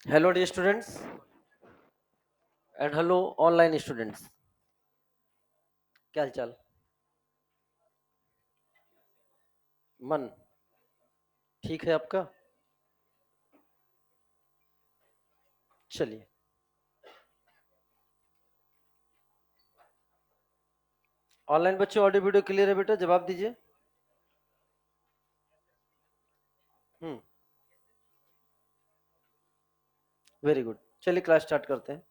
Hello dear students and hello online students. क्या हालचाल? मन ठीक है आपका? चलिए, ऑनलाइन बच्चों ऑडियो वीडियो क्लियर है बेटा? जवाब दीजिए। हम्म, वेरी गुड। चलिए क्लास स्टार्ट करते हैं।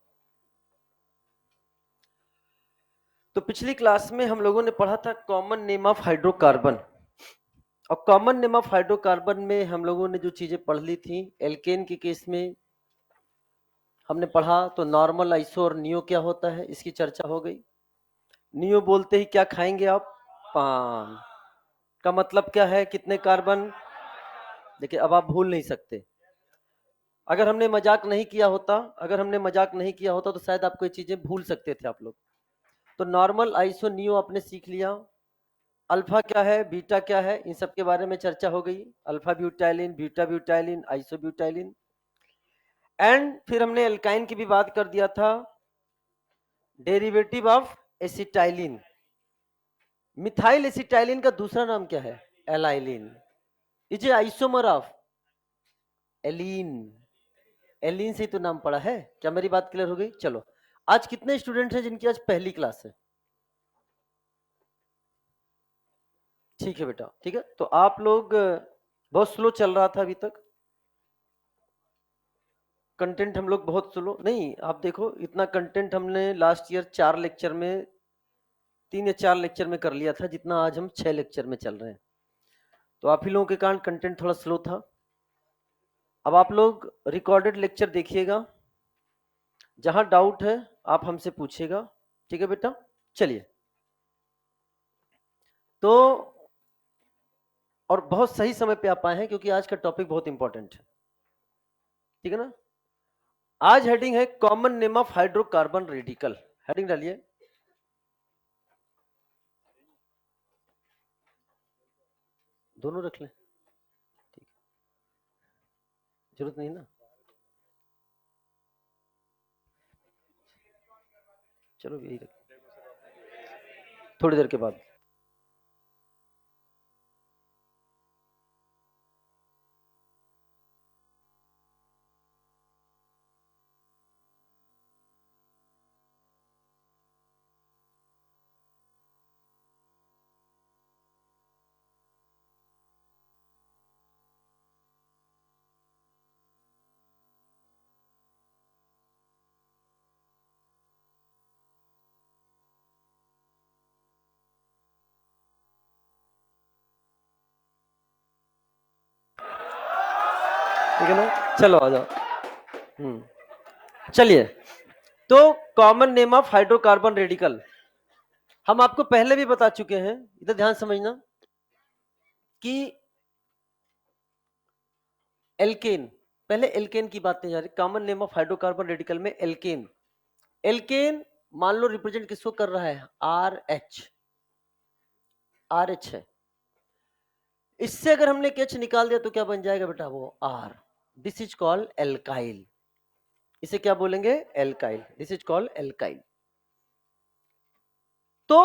तो पिछली क्लास में हम लोगों ने पढ़ा था कॉमन नेम ऑफ हाइड्रोकार्बन। और कॉमन नेम ऑफ हाइड्रोकार्बन में हम लोगों ने जो चीजें पढ़ ली थी, एल्केन के केस में हमने पढ़ा तो नॉर्मल, आइसो और नियो क्या होता है इसकी चर्चा हो गई। नियो बोलते ही क्या खाएंगे आप? पान। का मतलब क्या है? कितने कार्बन? देखिए, अब आप भूल नहीं सकते। अगर हमने मजाक नहीं किया होता, तो शायद आपको ये चीजें भूल सकते थे आप लोग। तो नॉर्मल, आइसो, नियो आपने सीख लिया। अल्फा क्या है, बीटा क्या है, इन सब के बारे में चर्चा हो गई। Alpha butylene, beta butylene, isobutylene. And फिर हमने एल्काइन की भी बात कर दिया था, derivative of acetylene. Methyl acetylene का दूसरा नाम क्या है? Allylene. Is a isomer of allene. Allene से ही तो नाम पड़ा है। क्या मेरी बात क्लियर हो गई? चलो, आज कितने स्टूडेंट्स हैं जिनकी आज पहली क्लास है? ठीक है बेटा, ठीक है। तो आप लोग बहुत स्लो चल रहा था अभी तक कंटेंट। हम लोग बहुत स्लो नहीं, आप देखो इतना कंटेंट हमने लास्ट ईयर 4 लेक्चर में, 3 या 4 लेक्चर में कर लिया था, जितना आज हम 6 लेक्चर में चल रहे हैं। तो आप ही लोगों के कारण कंटेंट थोड़ा स्लो था। अब आप लोग रिकॉर्डेड लेक्चर देखिएगा, जहां डाउट है आप हमसे पूछिएगा। ठीक है बेटा? चलिए, तो और बहुत सही समय पे आप आए हैं क्योंकि आज का टॉपिक बहुत इंपॉर्टेंट है। ठीक है ना? आज हेडिंग है common name of hydrocarbon radical. Heading डालिए। दोनों रख लें, ठीक, जरूरत नहीं ना। चलो यही रख, थोड़ी देर के बाद। ठीक है ना? चलो आ जाओ। चलिए, तो common name of hydrocarbon radical हम आपको पहले भी बता चुके हैं। इधर ध्यान समझना कि एल्केन, पहले एल्केन की बात नहीं जा रही। Common name of hydrocarbon radical में एल्केन, एल्केन मान लो रिप्रेजेंट किसको कर रहा है? आर एच, आर एच है। इससे अगर हमने एच निकाल दिया तो क्या बन जाएगा बेटा? वो R. This is called alkyl. इसे क्या बोलेंगे? Alkyl. This is called alkyl. तो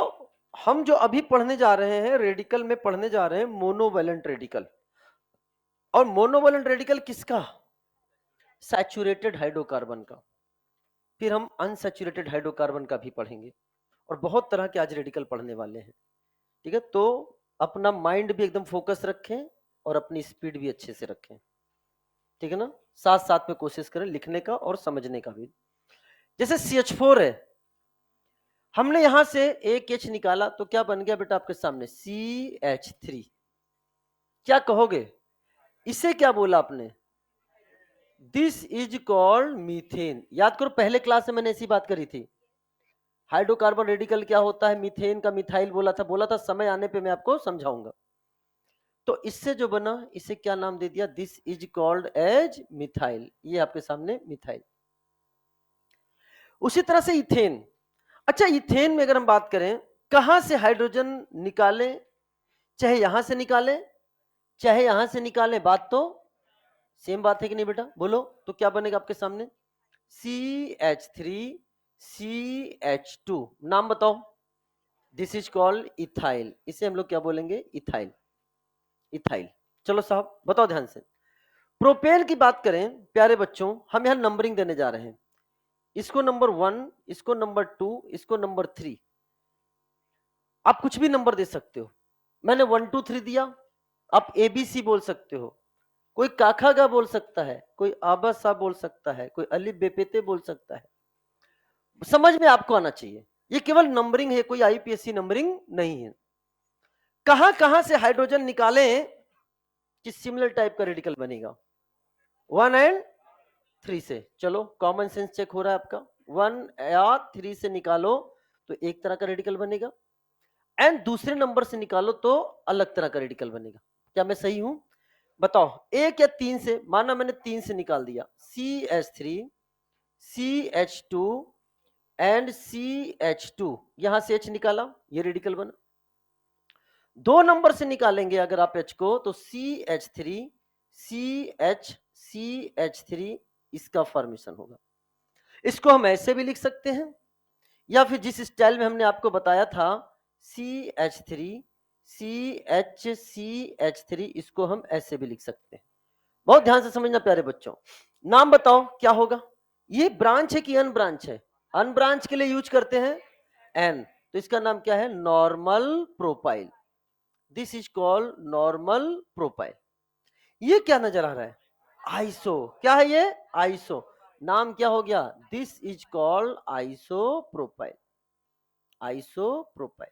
हम जो अभी पढ़ने जा रहे हैं, रेडिकल में पढ़ने जा रहे हैं मोनोवैलेंट रेडिकल। और मोनोवैलेंट रेडिकल किसका? सैचुरेटेड हाइड्रोकार्बन का। फिर हम अनसैचुरेटेड हाइड्रोकार्बन का भी पढ़ेंगे। और बहुत तरह के आज रेडिकल पढ़ने वाले हैं। ठीक है? तो अपना माइंड भी एकदम फोकस रखें और अपनी स्पीड भी अच्छे से रखें। ठीक है ना? साथ साथ में कोशिश करें लिखने का और समझने का भी। जैसे CH4 है, हमने यहां से एक H निकाला तो क्या बन गया बेटा आपके सामने? CH3। क्या कहोगे? इसे क्या बोला आपने? This is called methane. याद करो, पहले क्लास में मैंने ऐसी बात करी थी। हाइड्रोकार्बन रेडिकल क्या होता है, मीथेन का मिथाइल बोला था समय आने पे मैं आपको समझाऊंगा। तो इससे जो बना, इसे क्या नाम दे दिया? This is called as methyl. ये आपके सामने मिथाइल। उसी तरह से इथेन। अच्छा, इथेन में अगर हम बात करें, कहां से हाइड्रोजन निकालें? चाहे यहां से निकालें, चाहे यहां से निकालें, बात तो सेम बात है कि नहीं बेटा? बोलो तो क्या बनेगा आपके सामने? CH3CH2, नाम बताओ। दिस इज कॉल्ड इथाइल, इसे हम लोग क्या बोलेंगे? Ethyl, ethyl. चलो साहब बताओ ध्यान से। प्रोपेन की बात करें प्यारे बच्चों, हम यहां नंबरिंग देने जा रहे हैं। इसको नंबर 1, इसको नंबर 2, इसको नंबर 3। आप कुछ भी नंबर दे सकते हो। मैंने 1 2 3 दिया, आप ABC बोल सकते हो, कोई काखा गा बोल सकता है, कोई आबा सा बोल सकता है, कोई अली बेपेते बोल सकता है। समझ में आपको आना चाहिए, ये केवल नंबरिंग है, कोई IPSC नंबरिंग नहीं है। कहां कहां से हाइड्रोजन निकालें कि सिमिलर टाइप का रेडिकल बनेगा? 1 और 3 से। चलो कॉमन सेंस चेक हो रहा है आपका। 1 या 3 से निकालो तो एक तरह का रेडिकल बनेगा, एंड दूसरे नंबर से निकालो तो अलग तरह का रेडिकल बनेगा। क्या मैं सही हूं? बताओ 1 या 3 से। माना मैंने 3 से निकाल दिया, CH3 CH2 एंड CH2, यहां से H निकाला, ये रेडिकल बना। 2 नंबर से निकालेंगे अगर आप H को तो CH3 CH3, इसका फॉर्मेशन होगा। इसको हम ऐसे भी लिख सकते हैं, या फिर जिस स्टाइल में हमने आपको बताया था CH3 CH3, इसको हम ऐसे भी लिख सकते हैं। बहुत ध्यान से समझना प्यारे बच्चों। नाम बताओ क्या होगा? ये ब्रांच है कि अनब्रांच है? अनब्रांच के लिए यूज करते हैं एन, तो इसका नाम क्या है? Normal propyl. This is called normal propyl. ये क्या नजर आ रहा है? आइसो। क्या है ये? आइसो। नाम क्या हो गया? This is called isopropyl, isopropyl.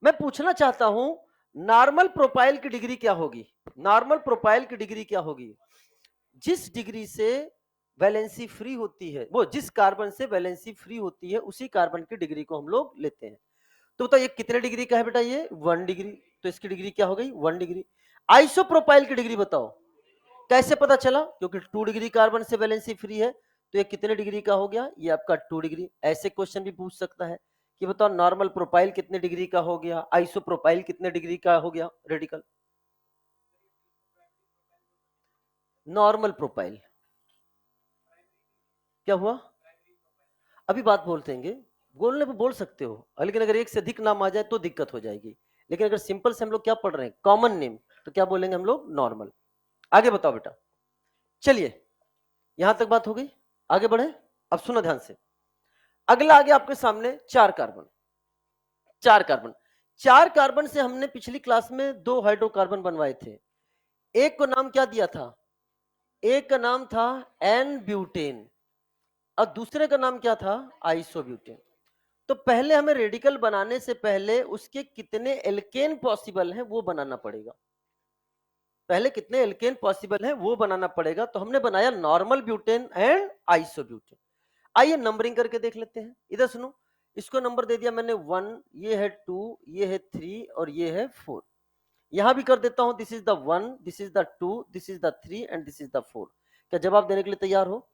मैं पूछना चाहता हूं नॉर्मल प्रोपाइल की डिग्री क्या होगी? नॉर्मल प्रोपाइल की डिग्री क्या होगी? जिस डिग्री से वैलेंसी फ्री होती है, वो जिस कार्बन से वैलेंसी फ्री होती है उसी कार्बन की डिग्री को हम लोग लेते हैं। तो बताओ ये कितने डिग्री का है बेटा? ये 1 डिग्री, तो इसकी डिग्री क्या हो गई? 1 डिग्री। आइसोप्रोपाइल की डिग्री बताओ। कैसे पता चला? क्योंकि 2 डिग्री कार्बन से वैलेंसी फ्री है, तो ये कितने डिग्री का हो गया? ये आपका 2 डिग्री। ऐसे क्वेश्चन भी पूछ सकता है कि बताओ नॉर्मल प्रोपाइल कितने डिग्री का हो गया, आइसोप्रोपाइल कितने डिग्री का हो गया रेडिकल? नॉर्मल प्रोपाइल क्या हुआ? अभी बात बोलते हैं, बोलने पे बोल सकते हो, लेकिन अगर एक से अधिक नाम आ जाए तो दिक्कत हो जाएगी। लेकिन अगर सिंपल से हम लोग क्या पढ़ रहे हैं? कॉमन नेम, तो क्या बोलेंगे हम लोग? नॉर्मल। आगे बताओ बेटा। चलिए यहां तक बात हो गई, आगे बढ़े। अब सुनो ध्यान से। अगला आगे आपके सामने 4 कार्बन। 4 कार्बन, 4 कार्बन से हमने पिछली क्लास में 2 हाइड्रोकार्बन बनवाए थे। एक को नाम क्या दिया था? एक का नाम था एन ब्यूटेन और दूसरे का नाम क्या था? आइसोब्यूटेन। तो पहले हमें रेडिकल बनाने से पहले उसके कितने एल्केन पॉसिबल हैं वो बनाना पड़ेगा। पहले कितने एल्केन पॉसिबल हैं वो बनाना पड़ेगा। तो हमने बनाया नॉर्मल ब्यूटेन एंड आइसोब्यूटेन। आइए नंबरिंग करके देख लेते हैं। इधर सुनो, इसको नंबर दे दिया मैंने 1, ये है 2, ये है 3 और ये है 4। यहां भी कर देता हूं, this is the 1, this is the 2, this is the 3 and this is the 4। क्या जवाब देने के लिए तैयार हो?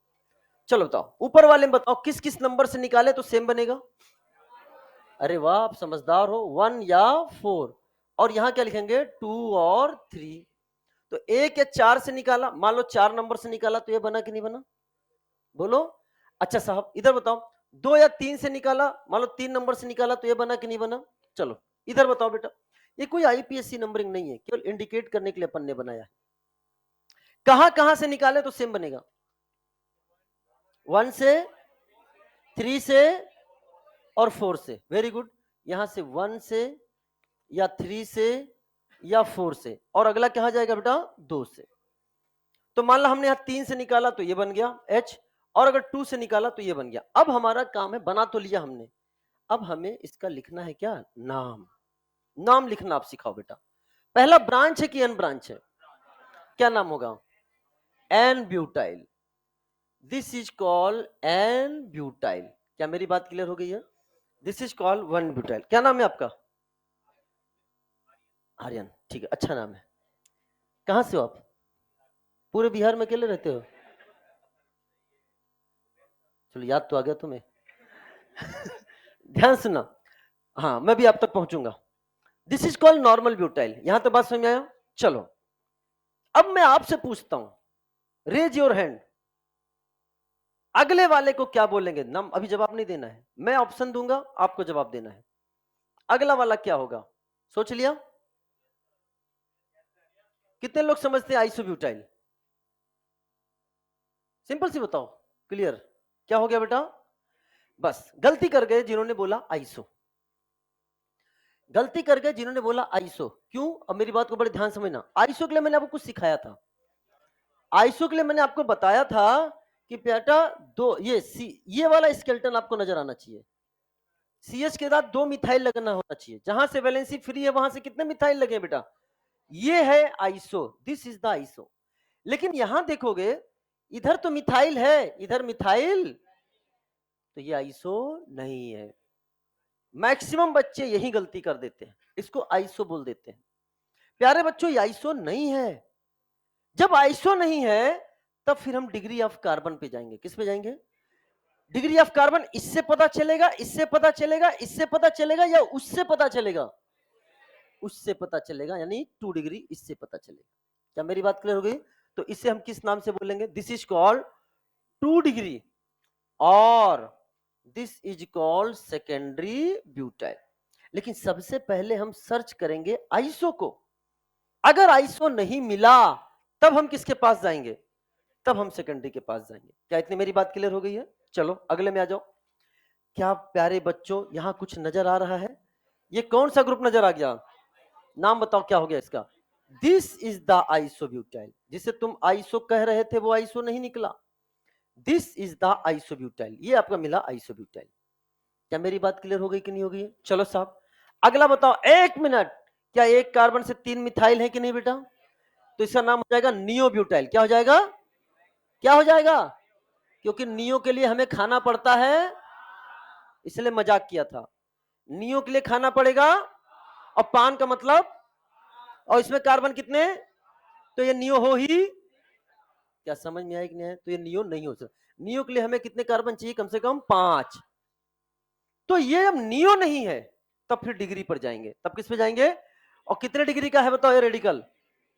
चलो बताओ, ऊपर वाले में बताओ किस किस नंबर से निकाले तो सेम बनेगा? अरे वाह, आप समझदार हो। 1 या 4, और यहां क्या लिखेंगे? 2 और 3। तो 1 या 4 से निकाला, मान लो 4 नंबर से निकाला तो ये बना कि नहीं बना? बोलो। अच्छा साहब इधर बताओ, 2 या 3 से निकाला, मान लो 3 नंबर से निकाला तो ये बना कि नहीं बना? चलो इधर बताओ बेटा। ये कोई IPSC नंबरिंग नहीं है, केवल इंडिकेट करने के लिए अपन ने बनाया है। कहां कहां से निकाले तो सेम बनेगा? 1 से, 3 से और 4 से। Very good. यहां से 1 से या 3 से या 4 से, और अगला कहां जाएगा बेटा? 2 से। तो मान लो हमने यहां 3 से निकाला तो ये बन गया H, और अगर 2 से निकाला तो ये बन गया। अब हमारा काम है, बना तो लिया हमने, अब हमें इसका लिखना है क्या? नाम। नाम लिखना आप सिखाओ बेटा। पहला ब्रांच है कि अन ब्रांच है? क्या नाम होगा? N butyl. This is called n butyl. क्या मेरी बात क्लियर हो गई है? This is called 1 butyl. क्या नाम है आपका? आर्यन, ठीक है, अच्छा नाम है। कहां से हो आप? पूरे बिहार में अकेले रहते हो? चलो याद तो आ गया तुम्हें। ध्यान सुना, हाँ मैं भी आप तक पहुंचूंगा। This is called normal butyl. यहां तो बात समझ में आया? चलो अब मैं आपसे पूछता हूं, रेज योर हैंड। अगले वाले को क्या बोलेंगे? नाम अभी जवाब नहीं देना है, मैं ऑप्शन दूंगा, आपको जवाब देना है। अगला वाला क्या होगा? सोच लिया? कितने लोग समझते हैं आइसोब्यूटाइल? सिंपल सी बताओ, क्लियर? क्या हो गया बेटा? बस गलती कर गए जिन्होंने बोला आइसो, गलती कर गए जिन्होंने बोला आइसो। क्यों? अब मेरी बात को बड़े ध्यान समझना। आइसो के लिए मैंने आपको कुछ सिखाया था। आइसो के लिए मैंने आपको बताया था कि बेटा दो ये वाला स्केलेटन आपको नजर आना चाहिए। सीएच के साथ 2 मिथाइल लगना होना चाहिए। जहां से वैलेंसी फ्री है वहां से कितने मिथाइल लगे बेटा? ये है iso, this is the iso. लेकिन यहां देखोगे इधर तो मिथाइल है, इधर मिथाइल, तो ये आइसो नहीं है। मैक्सिमम बच्चे यही गलती कर देते हैं, इसको आइसो बोल देते हैं। प्यारे बच्चों, ये आइसो नहीं है। जब आइसो नहीं है तब फिर हम डिग्री ऑफ कार्बन पे जाएंगे। किस पे जाएंगे? Degree of carbon. इससे पता चलेगा, इससे पता चलेगा, इससे पता चलेगा, या उससे पता चलेगा? उससे पता चलेगा, यानी 2 डिग्री इससे पता चलेगा। क्या मेरी बात क्लियर हो गई? तो इसे हम किस नाम से बोलेंगे? दिस इज कॉल्ड 2 डिग्री और this is called secondary butyl. लेकिन सबसे पहले हम सर्च करेंगे आइसो को। अगर आइसो नहीं मिला तब हम किसके पास जाएंगे? तब हम सेकेंडरी के पास जाएंगे। क्या इतनी मेरी बात क्लियर हो गई है? चलो अगले में आ जाओ। क्या प्यारे बच्चों यहां कुछ नजर आ रहा है? ये कौन सा ग्रुप नजर आ गया? नाम बताओ क्या हो गया इसका? This is the isobutyl. जिसे तुम आइसो कह रहे थे वो आइसो नहीं निकला, दिस इज द आइसोब्यूटाइल। ये आपका मिला आइसोब्यूटाइल। क्या मेरी बात क्लियर हो गई कि नहीं हो गई? चलो साहब अगला बताओ। 1 मिनट। क्या एक कार्बन से 3 मिथाइल है कि नहीं बेटा? तो इसका नाम हो जाएगा नियोब्यूटाइल। क्या हो जाएगा? क्या हो जाएगा? क्योंकि नियो के लिए हमें खाना पड़ता है, इसलिए मजाक किया था। नियो के लिए खाना पड़ेगा, और पान का मतलब, और इसमें कार्बन कितने? तो ये नियो हो ही। क्या समझ में आया कि नहीं है? तो ये नियो नहीं हो सकता। नियो के लिए हमें कितने कार्बन चाहिए? कम से कम 5। तो ये अब नियो नहीं है तब फिर डिग्री पर जाएंगे। तब किस पे जाएंगे? और कितने डिग्री का है बताओ ये रेडिकल?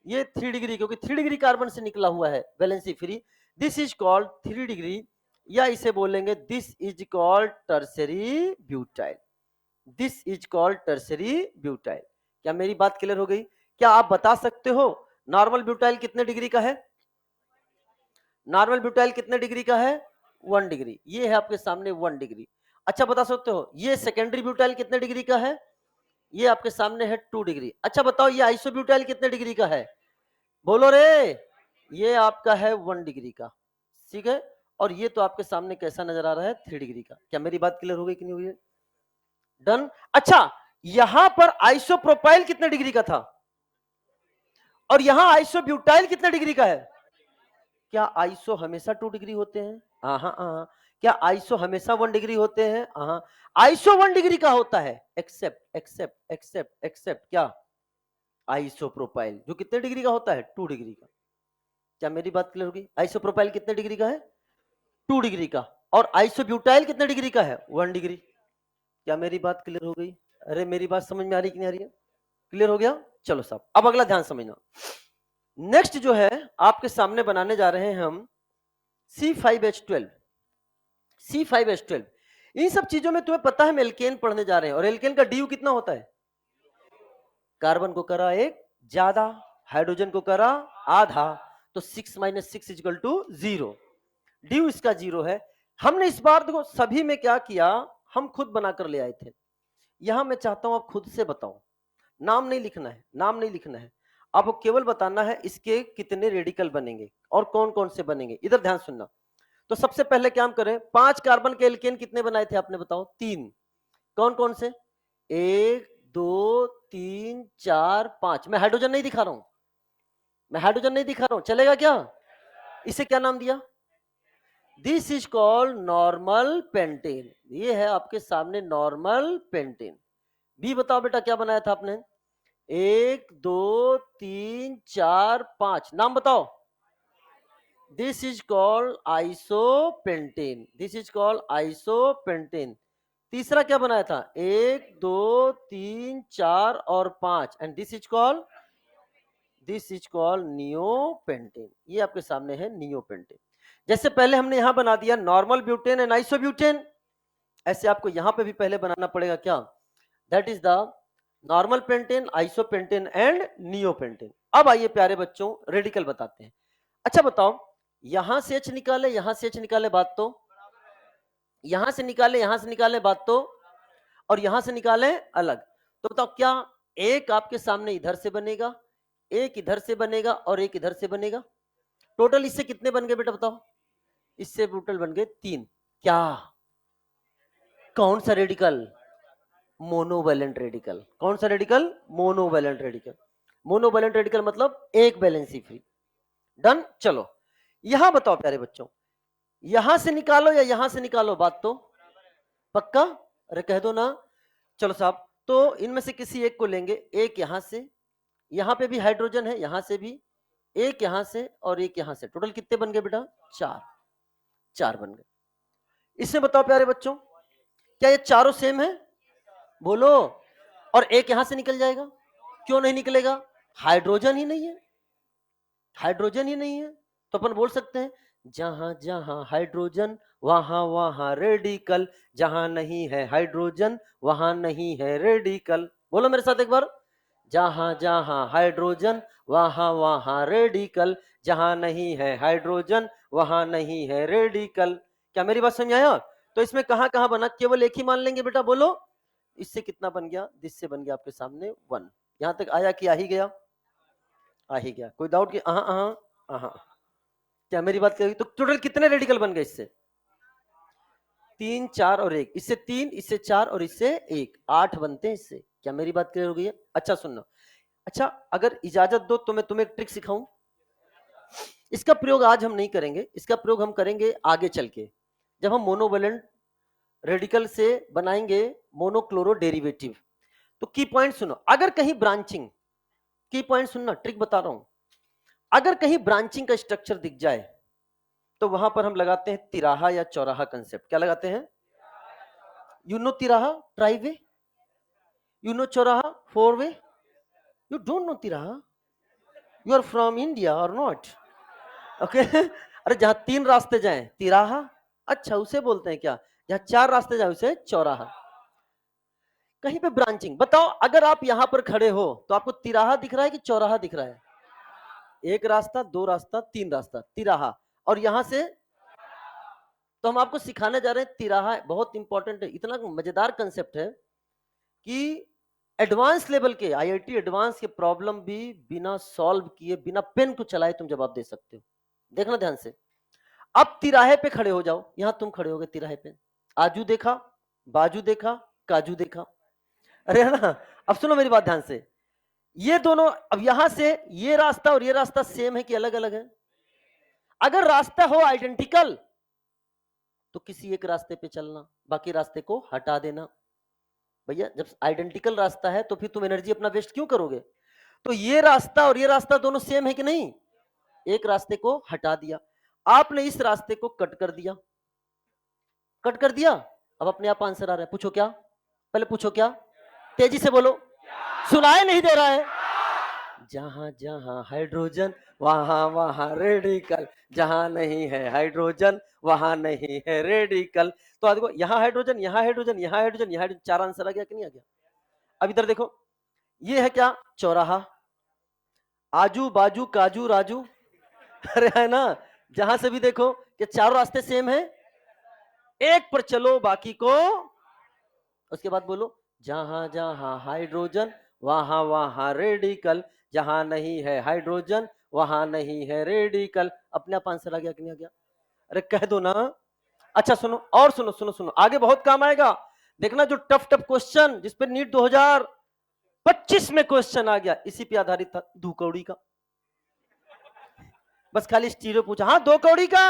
ये 3 डिग्री, क्योंकि 3 डिग्री कार्बन से निकला हुआ है valency free. This is called 3 degree, या इसे बोलेंगे this is called tertiary butyl. This is called tertiary butyl. क्या मेरी बात क्लियर हो गई? क्या आप बता सकते हो नॉर्मल ब्यूटाइल कितने डिग्री का है? नॉर्मल ब्यूटाइल कितने डिग्री का है? 1 डिग्री। ये है आपके सामने 1 डिग्री। अच्छा बता सकते हो ये सेकेंडरी ब्यूटाइल कितने डिग्री का है? ये आपके सामने है 2 डिग्री। अच्छा बताओ ये आइसोब्यूटाइल कितने डिग्री का है? बोलो रे। ये आपका है 1 डिग्री का। ठीक है। और ये तो आपके सामने कैसा नजर आ रहा है? 3 डिग्री का। क्या मेरी बात क्लियर हो गई कि नहीं हुई? डन। अच्छा यहां पर आइसोप्रोपाइल कितने डिग्री का था? और यहां आइसोब्यूटाइल कितने डिग्री का है? क्या आइसो हमेशा 2 डिग्री होते हैं? हाँ हाँ। क्या आइसो हमेशा 1 डिग्री होते हैं? हाँ। आइसो 1 डिग्री का होता है, एक्सेप्ट एक्सेप्ट एक्सेप्ट एक्सेप्ट क्या? आइसोप्रोपाइल जो कितने डिग्री का होता है? 2 डिग्री का। क्या मेरी बात क्लियर होगी? आइसोप्रोपाइल कितने डिग्री का है? 2 डिग्री का। और आइसोब्यूटाइल कितने डिग्री का है? 1 डिग्री। क्या मेरी बात क्लियर हो गई? अरे मेरी बात समझ में आ रही कि नहीं आ रही है? क्लियर हो गया? चलो साहब अब अगला ध्यान समझना। नेक्स्ट जो है आपके सामने बनाने जा रहे हैं हम C5H12। C5H12 इन सब चीजों में तुम्हें पता है हम एल्केन पढ़ने जा रहे हैं, और एल्केन का ड्यू कितना होता है? कार्बन को करा एक ज्यादा, हाइड्रोजन को करा आधा, तो 6 - 6 = 0। ड्यू इसका 0 है। हमने इस बार देखो सभी में क्या किया, हम खुद बनाकर ले आए थे। यहां मैं चाहता हूं आप खुद से बताओ। नाम नहीं लिखना है, नाम नहीं लिखना है, आपको केवल बताना है इसके कितने रेडिकल बनेंगे और कौन कौन से बनेंगे। इधर ध्यान सुनना। तो सबसे पहले क्या हम करें, 5 कार्बन के एल्केन कितने बनाए थे आपने? बताओ। 3। कौन कौन से? 1 2 3 4 5। मैं हाइड्रोजन नहीं दिखा रहा हूं, मैं हाइड्रोजन नहीं दिखा रहा हूं, चलेगा क्या? इसे क्या नाम दिया? This is called normal pentane. ये है आपके सामने नॉर्मल पेंटेन। बी बताओ बेटा क्या बनाया था आपने? 1 2 3 4 5। नाम बताओ। This is called isopentane. This is called isopentane. तीसरा क्या बनाया था? 1 2 3 4 और 5, and this is called, this is called neopentane. ये आपके सामने है नियोपेंटेन। जैसे पहले हमने यहां बना दिया नॉर्मल ब्यूटेन एंड आइसोब्यूटेन, ऐसे आपको यहां पे भी पहले बनाना पड़ेगा क्या, that is the normal pentane, isopentane and neopentane. अब आइए प्यारे बच्चों रेडिकल बताते हैं। अच्छा बताओ, यहां से H निकाले, यहां से H निकाले, बात तो, यहां से निकाले, यहां से निकाले, बात तो, और यहां से निकाले अलग, तो बताओ क्या एक आपके सामने इधर से बनेगा, एक इधर से बनेगा और एक इधर से बनेगा, टोटल इससे कितने बन गए बेटा बताओ, इससे टोटल बन गए 3। क्या, कौन सा रेडिकल, मोनोवैलेंट रेडिकल। कौन सा radical, monovalent radical. Monovalent radical मतलब एक वैलेंसी फ्री। डन। चलो यहां बताओ प्यारे बच्चों, यहां से निकालो या यहां से निकालो, बात तो पक्का, अरे कह दो ना। चलो साहब, तो इनमें से किसी एक को लेंगे, एक यहां से, यहां पे भी हाइड्रोजन है, यहां से भी, एक यहां से और एक यहां से, टोटल कितने बन गए बेटा, 4, 4 बन गए। इसमें बताओ प्यारे बच्चों, क्या ये चारों सेम है, बोलो, और एक यहां से निकल जाएगा, क्यों नहीं निकलेगा, हाइड्रोजन ही नहीं है, हाइड्रोजन ही नहीं है। तो अपन बोल सकते हैं जहां जहां हाइड्रोजन वहां वहां रेडिकल, जहां नहीं है हाइड्रोजन वहां नहीं है रेडिकल। बोलो मेरे साथ एक बार, जहां जहां हाइड्रोजन वहां वहां रेडिकल, जहां नहीं है हाइड्रोजन वहां नहीं है रेडिकल। क्या मेरी बात समझ आया। तो इसमें कहां कहां बना, केवल एक ही मान लेंगे बेटा, बोलो इससे कितना बन गया, इससे बन गया आपके सामने 1। यहां तक आया कि आ ही गया, आ ही गया, कोई डाउट कि क्या मेरी बात करेगी। तो टोटल कितने रेडिकल बन गए इससे, 3, 4 और 1, इससे 3, इससे 4 और इससे 1, 8 बनते हैं इससे। क्या मेरी बात क्लियर हो गई है। अच्छा सुनना, अच्छा अगर इजाजत दो तो मैं तुम्हें एक ट्रिक सिखाऊं। इसका प्रयोग आज हम नहीं करेंगे, इसका प्रयोग हम करेंगे आगे चल के, जब हम मोनोवैलेंट रेडिकल से बनाएंगे मोनोक्लोरो डेरिवेटिव। तो की पॉइंट सुनो, अगर कहीं ब्रांचिंग, की पॉइंट सुनना, ट्रिक बता रहा हूं, अगर कहीं ब्रांचिंग का स्ट्रक्चर दिख जाए तो वहां पर हम लगाते हैं तिराहा या चौराहा कंसेप्ट। क्या लगाते हैं, यू नो तिराहा, ट्राई वे, यू नो चौराहा, 4 वे, यू डोंट नो तिराहा, यू आर फ्रॉम इंडिया और नॉट, ओके। अरे जहां 3 रास्ते जाएं तिराहा, अच्छा उसे बोलते हैं क्या, जहां 4 रास्ते जाए उसे चौराहा। कहीं पे ब्रांचिंग बताओ, अगर आप यहां पर खड़े हो तो आपको तिराहा दिख रहा है कि चौराहा दिख रहा है, एक रास्ता, 2 रास्ता, 3 रास्ता, तिराहा, और यहां से, तो हम आपको सिखाने जा रहे हैं तिराहा, बहुत इंपॉर्टेंट है, इतना मजेदार कंसेप्ट है कि एडवांस लेवल के, आईआईटी एडवांस के प्रॉब्लम भी बिना सॉल्व किए, बिना पेन को चलाए तुम जवाब दे सकते हो। देखना ध्यान से, अब तिराहे पे खड़े हो जाओ, यहां तुम खड़े हो गए तिराहे पे, आजू देखा, बाजू देखा, काजू देखा, अरे है ना। अब सुनो मेरी बात ध्यान से, ये दोनों, अब यहां से ये रास्ता और ये रास्ता सेम है कि अलग अलग है, अगर रास्ता हो आइडेंटिकल तो किसी एक रास्ते पे चलना, बाकी रास्ते को हटा देना। भैया जब आइडेंटिकल रास्ता है तो फिर तुम एनर्जी अपना वेस्ट क्यों करोगे। तो ये रास्ता और ये रास्ता दोनों सेम है कि नहीं, एक रास्ते को हटा दिया, आपने इस रास्ते को कट कर दिया, कट कर दिया, अब अपने आप आंसर आ रहा है, पूछो क्या, पहले पूछो क्या, तेजी से बोलो, सुनाई नहीं दे रहा है। जहां जहां हाइड्रोजन वहां वहां रेडिकल, जहां नहीं है हाइड्रोजन वहां नहीं है रेडिकल। तो देखो यहाँ हाइड्रोजन, यहाँ हाइड्रोजन, यहाँ हाइड्रोजन, यहाँ हाइड्रोजन, 4 आंसर आ गया कि नहीं आ गया। अब इधर देखो, ये है क्या, चौराहा, आजू बाजू काजू राजू, अरे है ना, जहां से भी देखो कि चारों रास्ते सेम है, एक पर चलो बाकी को, उसके बाद बोलो जहां जहां हाइड्रोजन वहां वहां रेडिकल, जहां नहीं है हाइड्रोजन वहां नहीं है रेडिकल। अपने आप आंसर आ गया कि नहीं आ गया, अरे कह दो ना। अच्छा सुनो, और सुनो सुनो सुनो, आगे बहुत काम आएगा, देखना जो टफ टफ क्वेश्चन जिस पर नीट 2025 में क्वेश्चन आ गया, इसी पे आधारित था, धूकौड़ी का, बस खाली स्टीरियो पूछा, हाँ 2 कौड़ी का,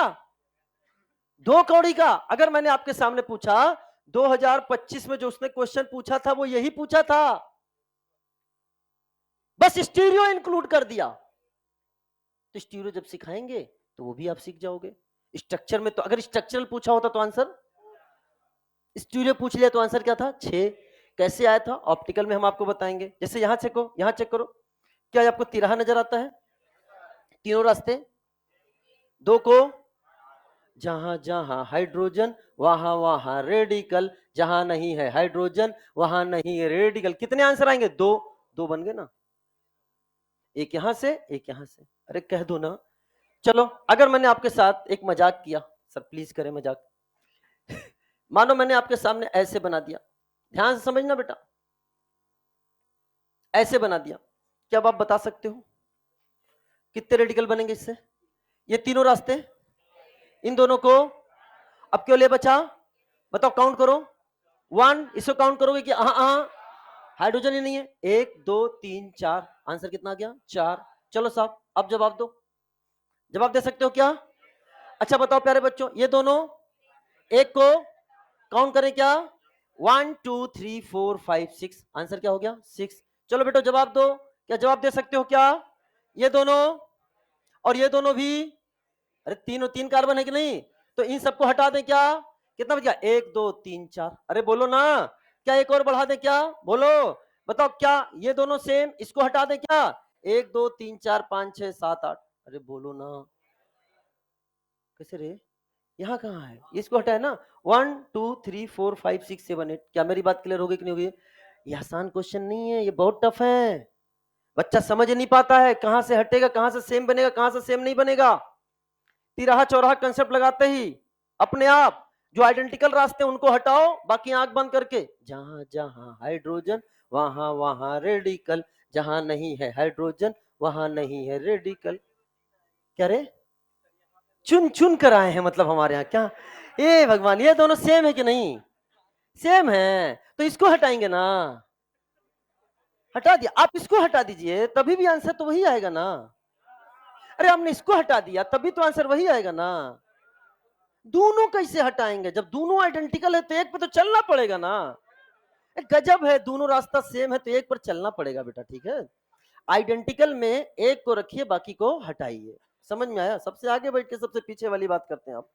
2 कौड़ी का। अगर मैंने आपके सामने पूछा 2025 में जो उसने क्वेश्चन पूछा था वो यही पूछा था, बस स्टीरियो इंक्लूड कर दिया, तो स्टीरियो जब सिखाएंगे तो वो भी आप सीख जाओगे। स्ट्रक्चर में तो अगर स्ट्रक्चरल पूछा होता तो आंसर, स्टीरियो पूछ लिया तो आंसर क्या था 6। कैसे आया था, ऑप्टिकल में हम आपको बताएंगे। जैसे यहां चेक करो, यहां चेक करो, क्या आपको तिराहा नजर आता है? तीनों रास्ते, दो को जहां जहां हाइड्रोजन वहां वहां रेडिकल, जहां नहीं है हाइड्रोजन वहां नहीं है रेडिकल। कितने आंसर आएंगे? दो, दो बन गए ना, एक यहां से एक यहां से। अरे कह दो ना। चलो अगर मैंने आपके साथ एक मजाक किया, सर प्लीज करें मजाक, मानो मैंने आपके सामने ऐसे बना दिया, ध्यान से समझना बेटा, ऐसे बना दिया, क्या आप बता सकते हो कितने रेडिकल बनेंगे इससे? ये तीनों रास्ते, इन दोनों को अब क्यों ले बचा? बताओ, काउंट करो, वन, इसको काउंट करोगे कि हाइड्रोजन ही नहीं है, एक दो तीन चार, आंसर कितना आ गया? चार। चलो साहब अब जवाब दो, जवाब दे सकते हो क्या? अच्छा बताओ प्यारे बच्चों, ये दोनों एक को काउंट करें क्या? 1 2 3 4 5 6, आंसर क्या हो गया? 6। चलो बेटो जवाब दो, क्या जवाब दे सकते हो क्या? ये दोनों और ये दोनों भी, अरे तीनों तीन कार्बन है कि नहीं, तो इन सबको हटा दें क्या? कितना बच गया? 1 2 3 4, अरे बोलो ना, क्या एक और बढ़ा दें क्या? बोलो, बताओ क्या ये दोनों सेम, इसको हटा दें क्या? 1 2 3 4 5 6 7 8, अरे बोलो ना, कैसे रे, यहाँ कहाँ है, इसको हटाए ना। 1 2 3 4 5 6 7 8, क्या मेरी बात क्लियर हो गई कि नहीं होगी? ये आसान क्वेश्चन नहीं है, ये बहुत टफ है, बच्चा समझ नहीं पाता है कहां से हटेगा, कहां से सेम बनेगा, कहां से सेम नहीं बनेगा। तिराहा चौराहा कंसेप्ट लगाते ही अपने आप जो आइडेंटिकल रास्ते उनको हटाओ, बाकी आंख बंद करके, जहां जहां हाइड्रोजन वहां वहां रेडिकल, जहां नहीं है हाइड्रोजन वहां नहीं है रेडिकल। क्या रे, चुन चुन कर आए हैं मतलब हमारे यहाँ क्या? ए भगवान, ये दोनों सेम है कि नहीं? सेम है, तो इसको हटाएंगे ना, हटा दिया, आप इसको हटा दीजिए तभी भी आंसर तो वही आएगा ना। अरे हमने इसको हटा दिया तभी तो आंसर वही आएगा ना। दोनों कैसे हटाएंगे, जब दोनों आइडेंटिकल है तो एक पे तो चलना पड़ेगा ना। गजब है, दोनों रास्ता सेम है तो एक पर चलना पड़ेगा बेटा, ठीक है। आइडेंटिकल में एक को रखिए बाकी को हटाइए, समझ में आया? सबसे आगे बैठ के सबसे पीछे वाली बात करते हैं आप।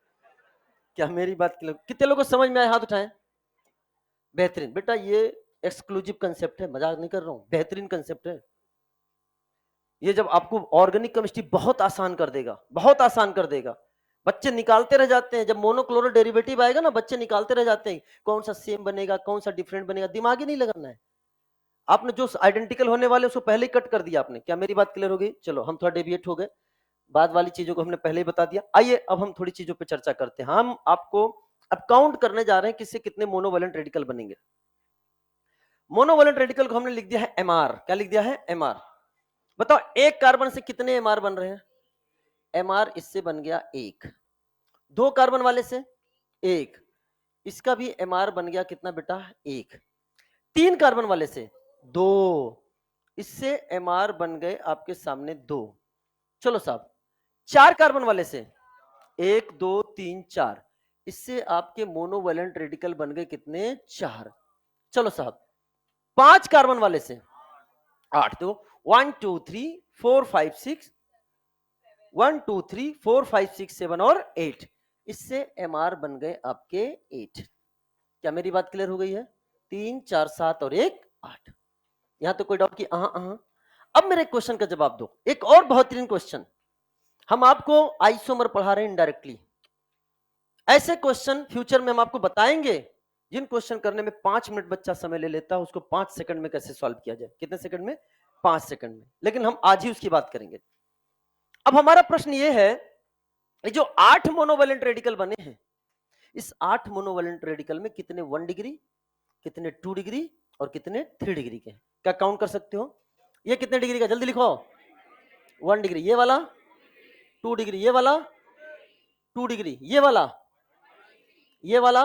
क्या मेरी बात कितने लोगों को समझ में आया? हाथ उठाएं। बेहतरीन बेटा, ये एक्सक्लूसिव कंसेप्ट है, मजाक नहीं कर रहा हूं, बेहतरीन कंसेप्ट है ये। जब आपको ऑर्गेनिक केमिस्ट्री बहुत आसान कर देगा, बहुत आसान कर देगा। बच्चे निकालते रह जाते हैं, जब मोनोक्लोरो डेरिवेटिव आएगा ना, बच्चे निकालते रह जाते हैं कौन सा सेम बनेगा कौन सा डिफरेंट बनेगा, दिमाग ही नहीं लगाना है। आपने जो आइडेंटिकल होने वाले उसको पहले ही कट कर दिया आपने। क्या मेरी बात क्लियर हो गई? चलो हम थोड़ा डेविएट हो गए, बाद वाली चीजों को हमने पहले ही बता दिया। आइए अब हम थोड़ी चीजों पर चर्चा करते हैं। हम आपको अब काउंट करने जा रहे हैं किससे कितने मोनोवैलेंट रेडिकल बनेंगे। मोनोवैलेंट रेडिकल को हमने लिख दिया है एमआर। क्या लिख दिया है? एमआर। बताओ एक कार्बन से कितने एमआर बन रहे हैं? एमआर इससे बन गया एक, दो कार्बन वाले से एक, इसका भी एमआर बन गया कितना बेटा? एक। तीन कार्बन वाले से दो, इससे एमआर बन गए आपके सामने दो। चलो साहब, चार कार्बन वाले से एक दो तीन चार, इससे आपके मोनोवैलेंट रेडिकल बन गए कितने? चार। चलो साहब, पांच कार्बन वाले से आठ, तो 1 2 3 4 5 6, 1 2 3 4 5 6 7 और 8, इससे एमआर बन गए आपके 8। क्या मेरी बात क्लियर हो गई है? 3 4 7 और 1 8। यहां तो कोई डाउट की? अब मेरे क्वेश्चन का जवाब दो, एक और बेहतरीन क्वेश्चन। हम आपको आइसोमर पढ़ा रहे हैं इनडायरेक्टली, ऐसे क्वेश्चन फ्यूचर में हम आपको बताएंगे जिन क्वेश्चन करने में 5 मिनट बच्चा समय ले लेता है, उसको 5 सेकंड में कैसे सॉल्व किया जाए। कितने सेकंड में? 5 सेकंड में। लेकिन हम आज ही उसकी बात करेंगे। अब हमारा प्रश्न ये है, ये जो 8 मोनोवैलेंट रेडिकल बने हैं, इस 8 मोनोवैलेंट रेडिकल में कितने 1 डिग्री, कितने 2 डिग्री और कितने 3 डिग्री के हैं? क्या काउंट कर सकते हो? ये कितने डिग्री का, जल्दी लिखो। 1 डिग्री ये वाला, 2 डिग्री ये वाला, 2 डिग्री ये वाला, ये वाला,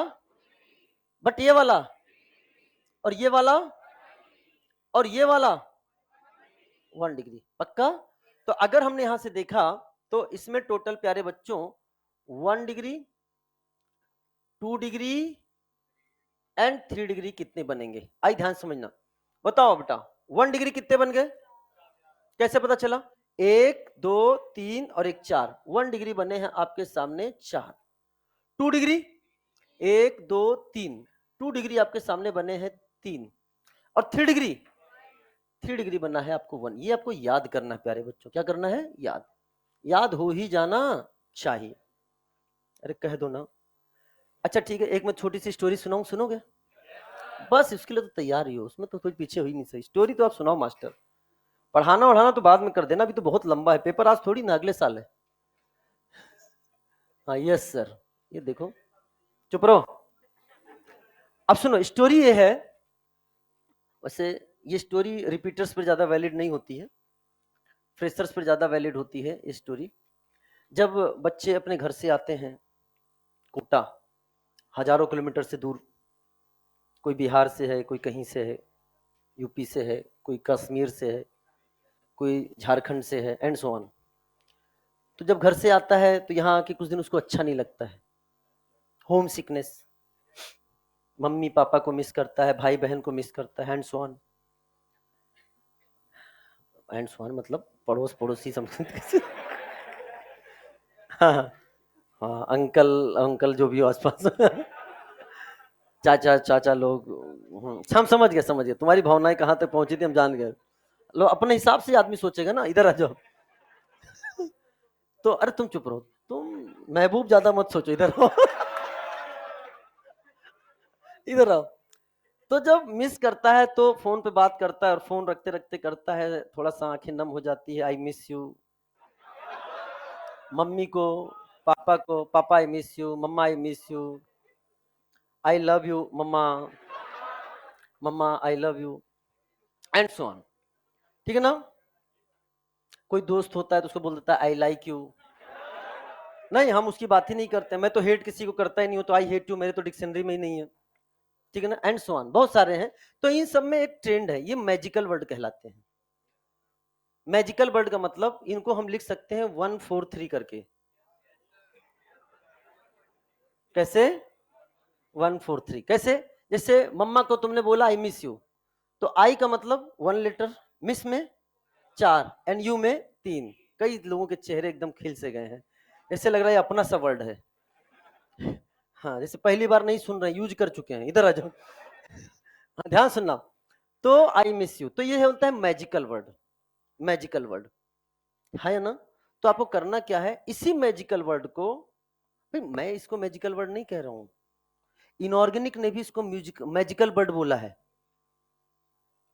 बट ये वाला, और ये वाला, और ये वाला 1 डिग्री। पक्का? तो अगर हमने यहां से देखा तो इसमें टोटल प्यारे बच्चों 1 डिग्री, 2 डिग्री एंड 3 डिग्री कितने बनेंगे? आई ध्यान समझना। बताओ बेटा, 1 डिग्री कितने बन गए? कैसे पता चला? 1 2 3 और 1 4, 1 डिग्री बने हैं आपके सामने 4। 2 डिग्री 1 2 3, 2 डिग्री आपके सामने बने हैं 3। और 3 डिग्री, 3 डिग्री बनना है आपको 1। ये आपको याद करना है प्यारे बच्चों। क्या करना है? याद हो ही जाना चाहिए। अरे कह दो ना। अच्छा ठीक है, एक मैं छोटी सी स्टोरी सुनाऊं, सुनोगे? बस इसके लिए तो तैयार ही हो, उसमें तो कोई पीछे हो ही नहीं। सही स्टोरी तो आप सुनाओ मास्टर। पढ़ाना वढ़ाना तो बाद में कर देना, अभी तो बहुत लंबा है पेपर, आज थोड़ी ना, अगले साल है। हाँ यस सर। ये देखो, चुप रहो। अब सुनो, स्टोरी ये है, वैसे ये स्टोरी रिपीटर्स पर ज्यादा वैलिड नहीं होती है, फ्रेशर्स पर ज्यादा वैलिड होती है ये स्टोरी। जब बच्चे अपने घर से आते हैं कोटा, हजारों किलोमीटर से दूर, कोई बिहार से है, कोई कहीं से है, यूपी से है, कोई कश्मीर से है, कोई झारखंड से है, एंड सो ऑन। तो जब घर से आता है तो यहाँ आके कुछ दिन उसको अच्छा नहीं लगता है, होम सिकनेस, मम्मी पापा को मिस करता है, भाई बहन को मिस करता है, and so on. And so on मतलब पड़ोस पड़ोसी समझते। हाँ हाँ, अंकल अंकल जो भी हो आसपास, चाचा चाचा लोग। हम समझ गए तुम्हारी भावनाएं कहाँ तक पहुंची थी, हम जान गए। लो अपने हिसाब से आदमी सोचेगा ना, इधर आ जाओ। तो अरे तुम चुप रहो, तुम महबूब ज्यादा मत सोचो, इधर आओ। इधर आओ। तो जब मिस करता है तो फोन पे बात करता है, और फोन रखते रखते करता है, थोड़ा सा आंखें नम हो जाती है, आई मिस यू। मम्मी को, पापा को, papa I miss you, mamma I miss you, I love you mamma, mamma I love you, and so on. ठीक है ना? कोई दोस्त होता है तो उसको बोल देता है आई लाइक यू। नहीं, हम उसकी बात ही नहीं करते, मैं तो हेट किसी को करता ही नहीं हूं, तो आई हेट यू मेरे तो डिक्शनरी में ही नहीं है। ठीक है ना? एंड सो ऑन, बहुत सारे हैं। तो इन सब में एक ट्रेंड है, ये मैजिकल वर्ड कहलाते हैं। मैजिकल वर्ड का मतलब, इनको हम लिख सकते हैं 143 करके। कैसे? 143 कैसे? जैसे मम्मा को तुमने बोला आई मिस यू, तो आई का मतलब 1 लेटर, मिस में 4, एंड यू में 3। कई लोगों के चेहरे एकदम खिल से गए हैं, ऐसे लग रहा है अपना सा वर्ड है। हाँ, जैसे पहली बार नहीं सुन रहे, यूज कर चुके हैं। इधर आ जाओ। हाँ, ध्यान सुनना। तो आई मिस यू, तो ये होता है मैजिकल वर्ड। मैजिकल वर्ड है ना? तो आपको करना क्या है, इसी मैजिकल वर्ड को, भाई मैं इसको मैजिकल वर्ड नहीं कह रहा हूं, इनऑर्गेनिक ने भी इसको म्यूजिक मैजिकल वर्ड बोला है।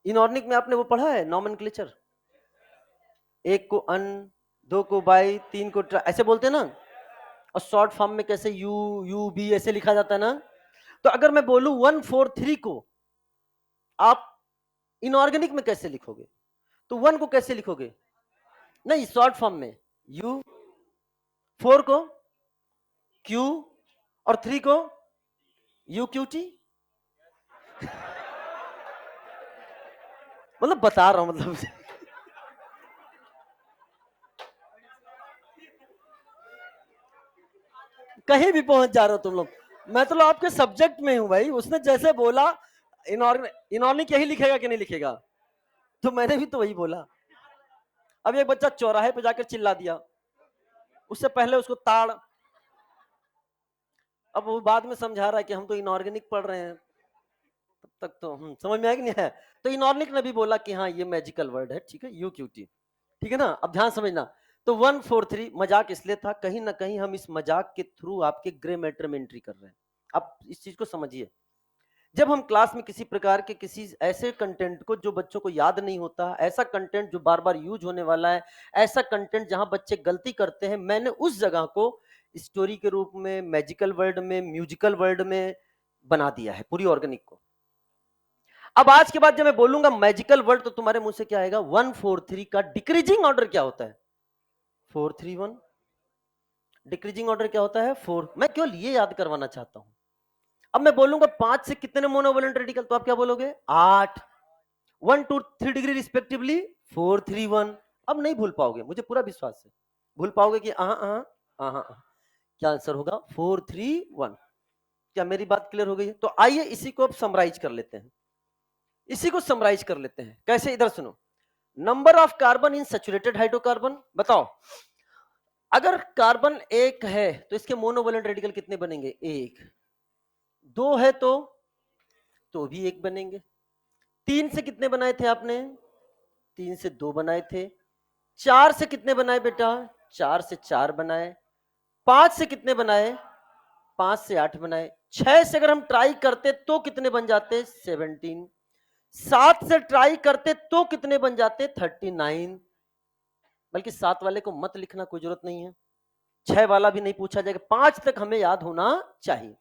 इनऑर्गेनिक में आपने वो पढ़ा है नॉमेनक्लेचर, 1 को अन, 2 को बाई, 3 को ट्राई, ऐसे बोलते हैं ना। और शॉर्ट फॉर्म में कैसे यू यू बी ऐसे लिखा जाता है ना। तो अगर मैं बोलूं 143 को आप इनऑर्गेनिक में कैसे लिखोगे? तो 1 को कैसे लिखोगे? नहीं, शॉर्ट फॉर्म में यू, 4 को क्यू, और 3 को यू क्यू टी। मतलब बता रहा हूं, मतलब कहीं भी पहुंच जा रहे हो तुम लोग। मैं तो आपके सब्जेक्ट में हूं भाई, उसने जैसे बोला इनऑर्गेनिक यही लिखेगा कि नहीं लिखेगा? तो मैंने भी तो वही बोला। अब एक बच्चा चौराहे पे जाकर चिल्ला दिया, उससे पहले उसको ताड़, अब वो बाद में समझा रहा है कि हम तो इनऑर्गेनिक पढ़ रहे हैं, तब तक तो समझ में आया कि नहीं है? तो इनऑर्गेनिक ने भी बोला कि हाँ ये मैजिकल वर्ड है, ठीक है, यू क्यू टी। ठीक है ना? अब ध्यान समझना। तो 143 मजाक इसलिए था, कहीं ना कहीं हम इस मजाक के थ्रू आपके ग्रे मैटर में एंट्री कर रहे हैं। आप इस चीज को समझिए। जब हम क्लास में किसी प्रकार के किसी ऐसे कंटेंट को जो बच्चों को याद नहीं होता, ऐसा कंटेंट जो बार बार यूज होने वाला है, ऐसा कंटेंट जहां बच्चे गलती करते हैं, मैंने उस जगह को स्टोरी के रूप में, मैजिकल वर्ड में, म्यूजिकल वर्ड में बना दिया है पूरी ऑर्गेनिक को। अब आज के बाद जब मैं बोलूंगा मैजिकल वर्ड, तो तुम्हारे मुंह से क्या आएगा? 143 का डिक्रीजिंग ऑर्डर क्या होता है? 431। डिक्रीजिंग ऑर्डर क्या होता है? 4। मैं केवल ये याद करवाना चाहता हूं। अब मैं बोलूंगा 5 से कितने मोनोवैलेंट रेडिकल, तो आप क्या बोलोगे? 8। 1 2 3 डिग्री रिस्पेक्टिवली 4 3 1। अब नहीं भूल पाओगे, मुझे पूरा विश्वास है। भूल पाओगे कि क्या आंसर होगा? 4 3 1। क्या मेरी बात क्लियर हो गई है? तो आइए इसी को अब समराइज कर लेते हैं। इसी को समराइज कर लेते हैं कैसे? इधर सुनो। Number of carbon in saturated hydrocarbon, बताओ। अगर कार्बन 1 है तो इसके मोनोवैलेंट रेडिकल कितने बनेंगे? 1। 2 है तो भी 1 बनेंगे। 3 से कितने बनाए थे आपने? 3 से 2 बनाए थे, 4 से कितने बनाए बेटा, 4 से 4 बनाए, 5 से कितने बनाए, 5 से 8 बनाए, 6 से अगर हम ट्राई करते तो कितने बन जाते, 17, 7 से ट्राई करते तो कितने बन जाते, 39। बल्कि 7 वाले को मत लिखना, कोई जरूरत नहीं है, 6 वाला भी नहीं पूछा जाएगा, 5 तक हमें याद होना चाहिए।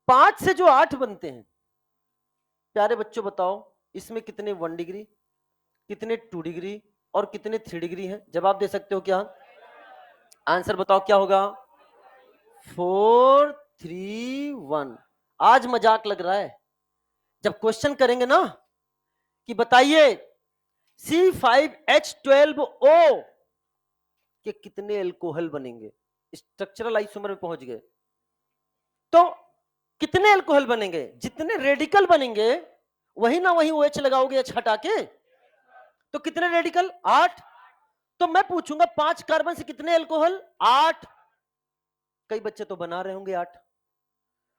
5 से जो 8 बनते हैं, प्यारे बच्चों बताओ इसमें कितने 1 डिग्री, कितने 2 डिग्री और कितने 3 डिग्री हैं? जवाब दे सकते हो क्या? आंसर बताओ क्या होगा? 4, 3, 1। आज मजाक लग रहा है, जब क्वेश्चन करेंगे ना कि बताइए C5H12O के कितने एल्कोहल बनेंगे, स्ट्रक्चरल आइसोमर में पहुंच गए तो कितने अल्कोहल बनेंगे, जितने रेडिकल बनेंगे वही ना वही OH लगाओगे H हटा के, तो कितने रेडिकल, 8। तो मैं पूछूंगा 5 कार्बन से कितने अल्कोहल, 8। कई बच्चे तो बना रहे होंगे 8,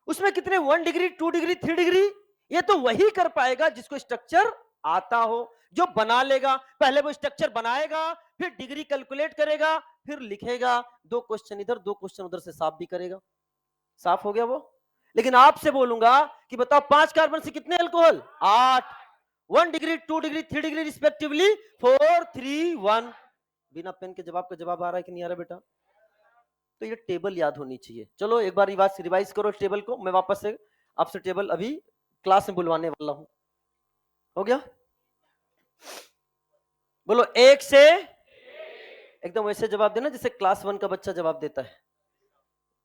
उसमें कितने 1 डिग्री, 2 डिग्री, 3 डिग्री, ये तो वही कर पाएगा जिसको स्ट्रक्चर आता हो, जो बना लेगा, पहले वो स्ट्रक्चर बनाएगा, फिर डिग्री कैलकुलेट करेगा, फिर लिखेगा, 2 क्वेश्चन इधर 2 क्वेश्चन उधर से साफ भी करेगा। साफ हो गया वो। लेकिन आपसे बोलूंगा कि बताओ 5 कार्बन से कितने alcohol, 8, 1 degree, 2 degree, 3 degree respectively, 4, 3, 1। बिना पेन के जवाब का जवाब आ रहा है कि नहीं आ रहा बेटा? तो ये टेबल याद होनी चाहिए। चलो एक बार रिवाइज करो टेबल को, मैं वापस से आपसे टेबल अभी क्लास में बुलवाने वाला हूं। हो गया? बोलो 1 से, एकदम वैसे जवाब देना जैसे क्लास 1 का बच्चा जवाब देता है।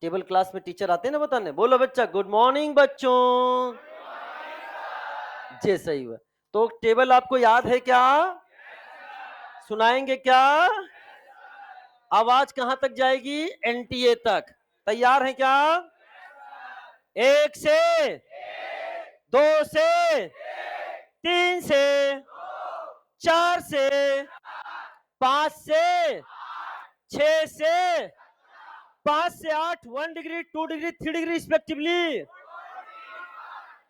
टेबल क्लास में टीचर आते हैं ना बताने, बोलो बच्चा गुड मॉर्निंग बच्चों, जी सही हुआ। तो टेबल आपको याद है क्या? सुनाएंगे क्या? आवाज कहां तक जाएगी? NTA तक। तैयार है क्या? 1 से, 2 से, 3 से, 4 से, 5 से, 6 से, 5 से 8, 1 degree, 2 degree, 3 degree respectively.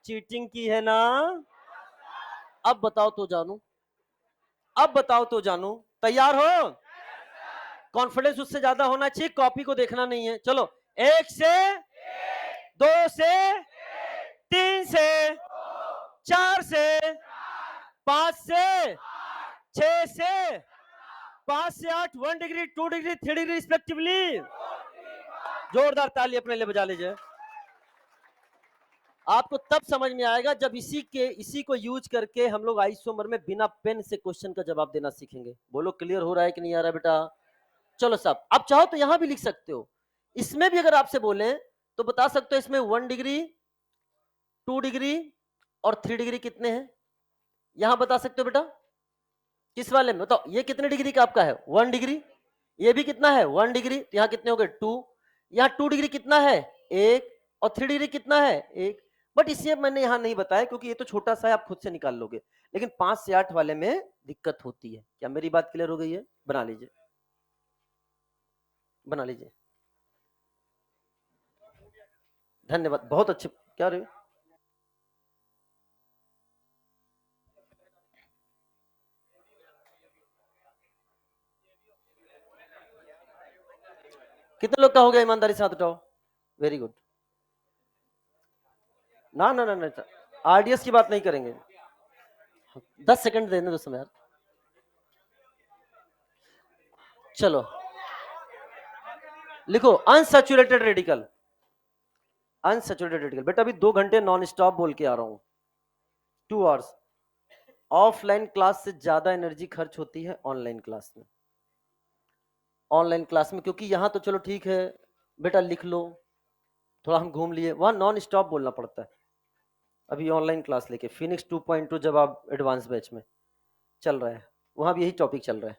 Cheating की है ना? अब बताओ तो जानू, अब बताओ तो जानू। तैयार हो? कॉन्फिडेंस उससे ज्यादा होना चाहिए, कॉपी को देखना नहीं है। चलो 1 से, 2 से, 3 से, 4 से, 5 से, 6 से, 5 से 8, 1 डिग्री, 2 डिग्री, 3 डिग्री रिस्पेक्टिवली। जोरदार ताली अपने लिए बजा लीजिए। आपको तब समझ में आएगा जब इसी को यूज करके हम लोग आइसोमर में बिना पेन से क्वेश्चन का जवाब देना सीखेंगे। बोलो क्लियर हो रहा है कि नहीं आ रहा बेटा? चलो साहब, अब चाहो तो यहां भी लिख सकते हो। इसमें भी अगर आपसे बोले तो बता सकते हो इसमें 1 डिग्री, 2 डिग्री और 3 डिग्री कितने हैं, यहां बता सकते हो बेटा? किस वाले में बताओ? ये कितने डिग्री का आपका है? 1 डिग्री। ये भी कितना है? 1 डिग्री। तो यहाँ कितने हो गए? 2। यहाँ 2 डिग्री कितना है? 1। और 3 डिग्री कितना है? 1। बट इसे मैंने यहाँ नहीं बताया क्योंकि ये तो छोटा सा है, आप खुद से निकाल लोगे। लेकिन 5 से 8 वाले में दिक्कत होती है। क्या मेरी बात क्लियर हो गई है? बना लीजिए, बना लीजिए। धन्यवाद, बहुत अच्छे। क्या रहे? कितने लोग का हो गया? ईमानदारी से हाथ उठाओ। Very good. ना ना ना ना, RDS की बात नहीं करेंगे। 10 सेकंड देने दो समय यार। चलो लिखो अनसैचुरेटेड रेडिकल। अनसैचुरेटेड रेडिकल बेटा अभी 2 घंटे नॉन स्टॉप बोल के आ रहा हूं, 2 आवर्स। ऑफलाइन क्लास से ज्यादा एनर्जी खर्च होती है ऑनलाइन क्लास में। ऑनलाइन क्लास में क्योंकि यहाँ तो चलो ठीक है बेटा लिख लो, थोड़ा हम घूम लिए, वहां नॉन स्टॉप बोलना पड़ता है। अभी ऑनलाइन क्लास लेके फिनिक्स 2.2 जब आप एडवांस बैच में चल रहा है, वहां भी यही टॉपिक चल रहा है।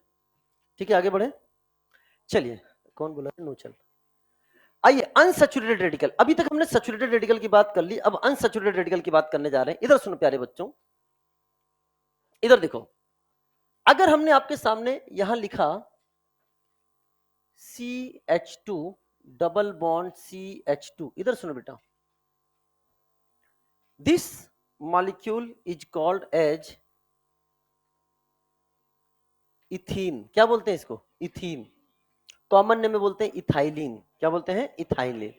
ठीक है आगे बढ़े। चलिए, कौन बोला नो चल। आइए अनसैचुरेटेड रेडिकल। अभी तक हमने सैचुरेटेड रेडिकल की बात कर ली, अब अनसैचुरेटेड रेडिकल की बात करने जा रहे हैं। इधर सुनो प्यारे बच्चों, इधर देखो। अगर हमने आपके सामने यहां लिखा CH2 डबल बॉन्ड CH2, इधर सुनो बेटा, this molecule is called as ethene, क्या बोलते हैं इसको? इथीन। कॉमन नेम में बोलते हैं इथाइलिन, क्या बोलते हैं? इथाइलिन।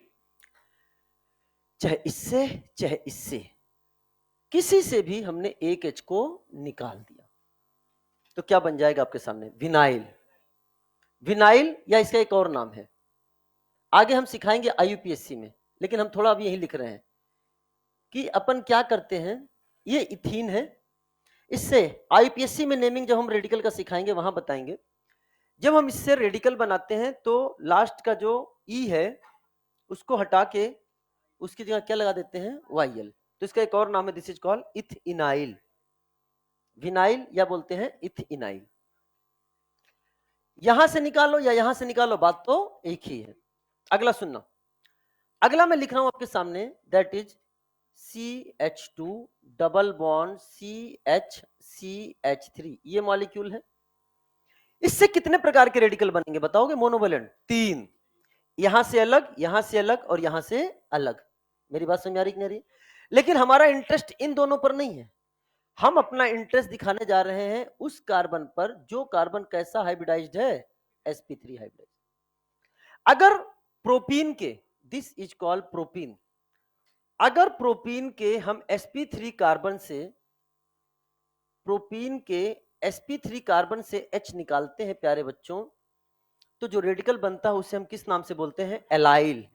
चाहे इससे किसी से भी हमने एक एच को निकाल दिया तो क्या बन जाएगा आपके सामने? विनाइल। विनाइल या इसका एक और नाम है, आगे हम सिखाएंगे आईयूपीएससी में, लेकिन हम थोड़ा अभी यही लिख रहे हैं कि अपन क्या करते हैं, ये इथीन है। इससे आईयूपीएससी में नेमिंग जब हम रेडिकल का सिखाएंगे वहां बताएंगे। जब हम इससे रेडिकल बनाते हैं तो लास्ट का जो ई है उसको हटा के उसकी जगह क्या लगा देते हैं? वाईएल। तो इसका एक और नाम है, दिस इज कॉल्ड इथइनाइल। विनाइल या बोलते हैं इथइनाइल। यहां से निकालो या यहां से निकालो, बात तो एक ही है। अगला सुनना, अगला मैं लिख रहा हूं आपके सामने, that is CH2 double bond CH3। ये मॉलिक्यूल है। इससे कितने प्रकार के रेडिकल बनेंगे बताओगे? मोनोवेलेंट 3, यहां से अलग, यहां से अलग और यहां से अलग। मेरी बात समझ आ रही कि नहीं? लेकिन हमारा इंटरेस्ट इन दोनों पर नहीं है, हम अपना इंटरेस्ट दिखाने जा रहे हैं उस कार्बन पर जो कार्बन कैसा हाइब्रिडाइज्ड है? sp3 hybridised. अगर प्रोपीन के, दिस इज कॉल्ड प्रोपीन, अगर प्रोपीन के हम sp3 कार्बन से, प्रोपीन के sp3 कार्बन से H निकालते हैं प्यारे बच्चों, तो जो रेडिकल बनता है उसे हम किस नाम से बोलते हैं? एलाइल।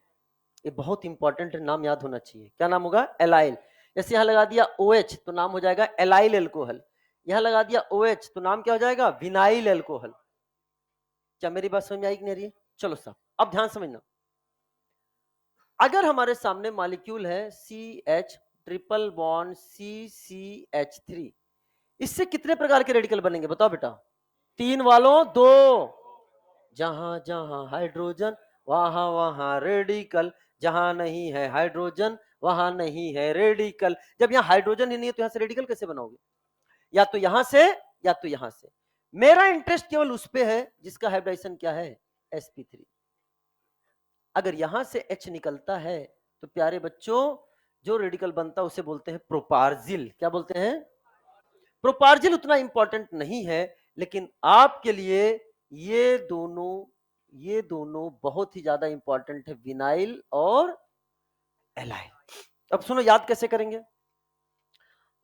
ये बहुत इंपॉर्टेंट नाम याद होना चाहिए। क्या नाम होगा? एलाइल। जैसे यहां लगा दिया OH तो नाम हो जाएगा एलाइल एल्कोहल, यहां लगा दिया OH तो नाम क्या हो जाएगा? Vinyl alcohol. क्या मेरी बात समझ में आई कि नहीं रही? चलो साहब, अब ध्यान समझना, अगर हमारे सामने मॉलिक्यूल है CH ट्रिपल बॉन्ड CCH3, इससे कितने प्रकार के रेडिकल बनेंगे बताओ बेटा? 3 वालों 2, जहां जहां हाइड्रोजन वहां वहां रेडिकल, जहां नहीं है हाइड्रोजन वहां नहीं है रेडिकल। जब यहाँ हाइड्रोजन ही नहीं है तो यहां से रेडिकल कैसे बनाओगे? या तो यहां से या तो यहां से। मेरा इंटरेस्ट केवल उस पे है जिसका हाइब्रिडाइजेशन क्या है? sp3। अगर यहां से H निकलता है तो प्यारे बच्चों जो रेडिकल बनता है उसे बोलते हैं प्रोपार्जिल। क्या बोलते हैं? प्रोपार्जिल उतना इंपॉर्टेंट नहीं है, लेकिन आपके लिए ये दोनों बहुत ही ज्यादा इंपॉर्टेंट है, विनाइल और एलाइल। अब सुनो, याद कैसे करेंगे?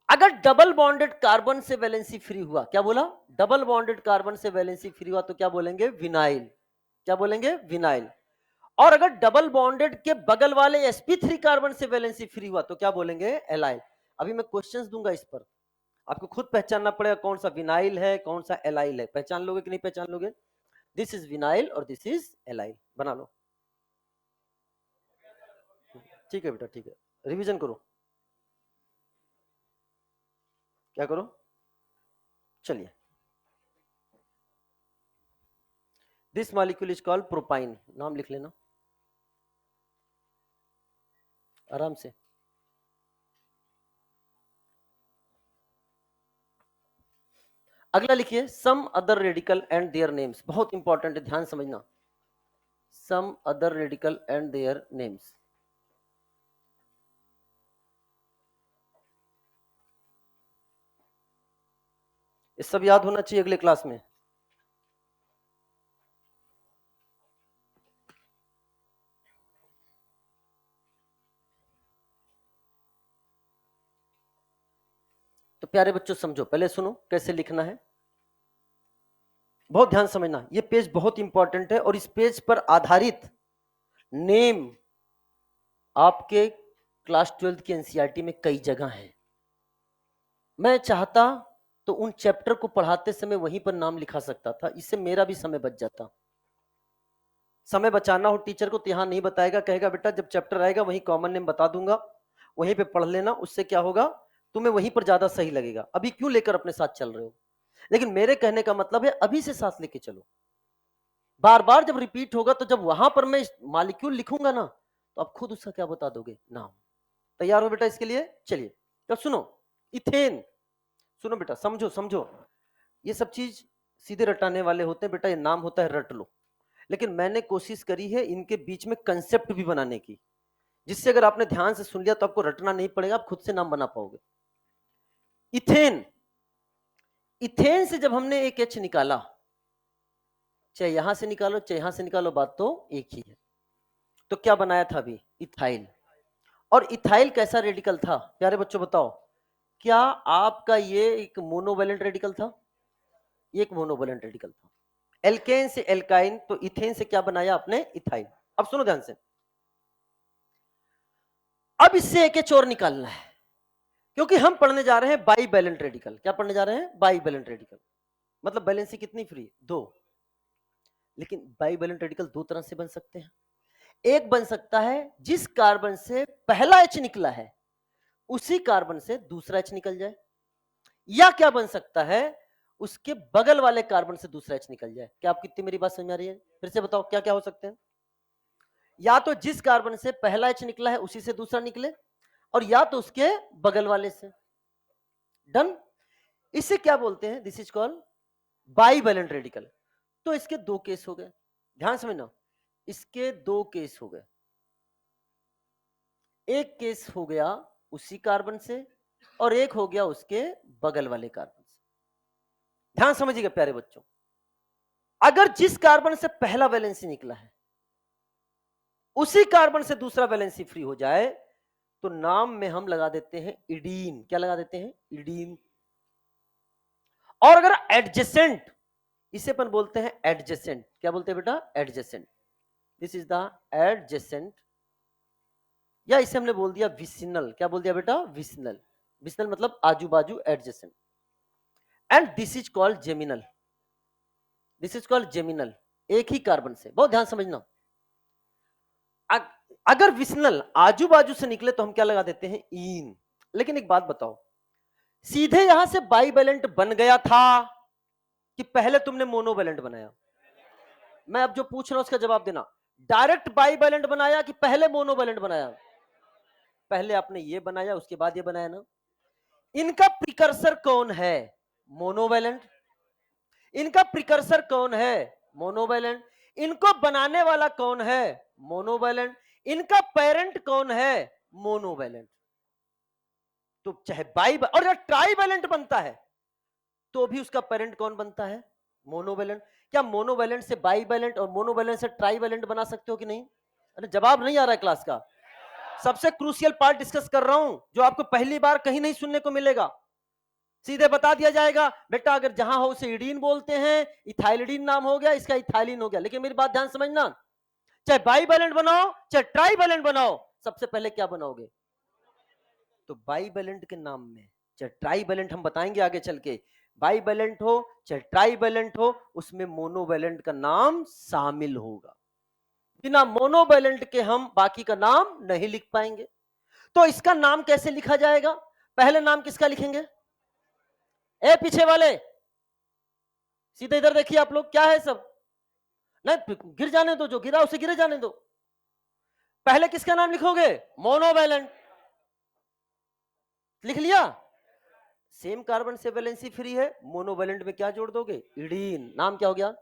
अगर डबल बॉन्डेड कार्बन से वैलेंसी फ्री हुआ, क्या बोला? डबल बॉन्डेड कार्बन से वैलेंसी फ्री हुआ तो क्या बोलेंगे? विनाइल। क्या बोलेंगे? विनाइल। और अगर डबल बॉन्डेड के बगल वाले sp3 कार्बन से वैलेंसी फ्री हुआ तो क्या बोलेंगे? एलाइल। अभी मैं क्वेश्चंस दूंगा, इस पर आपको खुद पहचानना पड़ेगा कौन सा विनाइल है कौन सा एलाइल है। पहचान लोगे कि नहीं पहचान लोगे? दिस इज विनाइल और दिस इज एलाइल। बना लो। ठीक है बेटा, ठीक है, रिवीजन करो। क्या करो? चलिए, this molecule is called propyne. नाम लिख लेना आराम से। अगला लिखिए some other radical and their names. बहुत इंपॉर्टेंट है, ध्यान समझना। Some other radical and their names. ये सब याद होना चाहिए अगले क्लास में। तो प्यारे बच्चों समझो, पहले सुनो कैसे लिखना है, बहुत ध्यान समझना। ये पेज बहुत इंपॉर्टेंट है और इस पेज पर आधारित नेम आपके क्लास 12 की एनसीईआरटी में कई जगह है। मैं चाहता तो उन चैप्टर को पढ़ाते समय वहीं पर नाम लिखा सकता था, इससे मेरा भी समय बच जाता। समय बचाना हो टीचर को तो यहाँ नहीं बताएगा, कहेगा बेटा जब चैप्टर आएगा वहीं कॉमन नेम बता दूंगा, वहीं पे पढ़ लेना, उससे क्या होगा तुम्हें वहीं पर ज्यादा सही लगेगा। अभी क्यों लेकर अपने साथ चल रहे हो? लेकिन मेरे कहने का मतलब है अभी से साथ लेके चलो। बार बार जब रिपीट होगा तो जब वहां पर मैं मॉलिक्यूल लिखूंगा ना तो आप खुद उसका क्या बता दोगे? नाम। तैयार हो बेटा इसके लिए? चलिए तब सुनो, इथेन। सुनो बेटा, समझो समझो, ये सब चीज सीधे रटाने वाले होते हैं बेटा, ये नाम होता है रट लो। लेकिन मैंने कोशिश करी है इनके बीच में कंसेप्ट भी बनाने की, जिससे अगर आपने ध्यान से सुन लिया तो आपको रटना नहीं पड़ेगा, आप खुद से नाम बना पाओगे। इथेन, इथेन से जब हमने एक H निकाला चाहे यहां से निकालो चाहे यहां से निकालो, बात तो एक ही है। तो क्या बनाया था अभी? इथाइल। और इथाइल कैसा रेडिकल था प्यारे बच्चों बताओ? क्या आपका ये एक मोनोवैलेंट रेडिकल था? ये एक मोनोवैलेंट रेडिकल था। एल्केन से एल्काइन, तो इथेन से क्या बनाया आपने? इथाइल। अब सुनो ध्यान से, अब इससे एक एच और निकालना है, क्योंकि हम पढ़ने जा रहे हैं बाईवैलेंट रेडिकल। क्या पढ़ने जा रहे हैं? Bivalent radical. मतलब वैलेंसी कितनी फ्री? दो। लेकिन बाईवैलेंट रेडिकल दो तरह से बन सकते हैं। एक बन सकता है जिस कार्बन से पहला एच निकला है उसी कार्बन से दूसरा एच निकल जाए, या क्या बन सकता है उसके बगल वाले कार्बन से दूसरा एच निकल जाए। क्या आप कितनी मेरी बात समझ में आ रही है? फिर से बताओ क्या क्या हो सकते हैं। या तो जिस कार्बन से पहला एच निकला है उसी से दूसरा निकले, और या तो उसके बगल वाले से। डन। इसे क्या बोलते हैं? This is called bivalent radical. तो इसके दो केस हो गए, ध्यान समझना, इसके दो केस हो गए। एक केस हो गया उसी कार्बन से और एक हो गया उसके बगल वाले कार्बन से। ध्यान समझिएगा प्यारे बच्चों, अगर जिस कार्बन से पहला वैलेंसी निकला है उसी कार्बन से दूसरा वैलेंसी फ्री हो जाए तो नाम में हम लगा देते हैं इडीन। क्या लगा देते हैं? इडीन। और अगर एडजेसेंट, इसे अपन बोलते हैं एडजेसेंट। क्या बोलते हैं बेटा? Adjacent. This is the adjacent, या इसे हमने बोल दिया विसिनल। क्या बोल दिया बेटा? विसिनल। विसिनल मतलब आजू बाजू, adjacent. And this is called geminal. This is called geminal. एक ही कार्बन से, बहुत ध्यान समझना, अगर विसिनल आजू बाजू से निकले तो हम क्या लगा देते हैं? इन। लेकिन एक बात बताओ, सीधे यहां से बाईवैलेंट बन गया था कि पहले तुमने मोनोवैलेंट बनाया? मैं अब जो पूछ रहा हूं उसका जवाब देना। डायरेक्ट बाईवैलेंट बनाया कि पहले मोनोवैलेंट बनाया? पहले आपने ये बनाया उसके बाद ये बनाया ना। इनका प्रिकर्सर कौन है? मोनोवैलेंट। इनका प्रिकर्सर कौन है? मोनोवैलेंट। इनको बनाने वाला कौन है? मोनोवैलेंट। इनका पेरेंट कौन है? मोनोवैलेंट। तो चाहे और जब ट्राईवैलेंट बनता है तो भी उसका पेरेंट कौन बनता है? मोनोवैलेंट। क्या मोनोवैलेंट से बाईवैलेंट और मोनोवैलेंट से ट्राईवैलेंट बना सकते हो कि नहीं? अरे जवाब नहीं आ रहा है क्लास का। सबसे क्रूशियल पार्ट डिस्कस कर रहा हूं जो आपको पहली बार कहीं नहीं सुनने को मिलेगा। सीधे बता दिया जाएगा बेटा अगर जहां हो उसे इडीन बोलते हैं, इथाइलिडीन नाम हो गया, इसका इथाइलिन हो गया। लेकिन मेरी बात ध्यान समझना, चाहे बाईवैलेंट बनाओ चाहे ट्राईवैलेंट बनाओ, सबसे पहले क्या बनाओगे? तो बाईवैलेंट के नाम में, चाहे ट्राईवैलेंट हम बताएंगे आगे चल के, बाईवैलेंट हो चाहे ट्राईवैलेंट हो, उसमें मोनोवैलेंट का नाम शामिल होगा। बिना मोनोवैलेंट के हम बाकी का नाम नहीं लिख पाएंगे। तो इसका नाम कैसे लिखा जाएगा? पहले नाम किसका लिखेंगे? ए पीछे वाले सीधे इधर देखिए आप लोग, क्या है सब? नहीं गिर जाने दो, जो गिरा उसे गिरे जाने दो। पहले किसका नाम लिखोगे? मोनोवैलेंट। लिख लिया? सेम कार्बन से वैलेंसी फ्री है, मोनोवैलेंट में क्या जोड़ दोगे? इडीन। नाम क्या हो गया?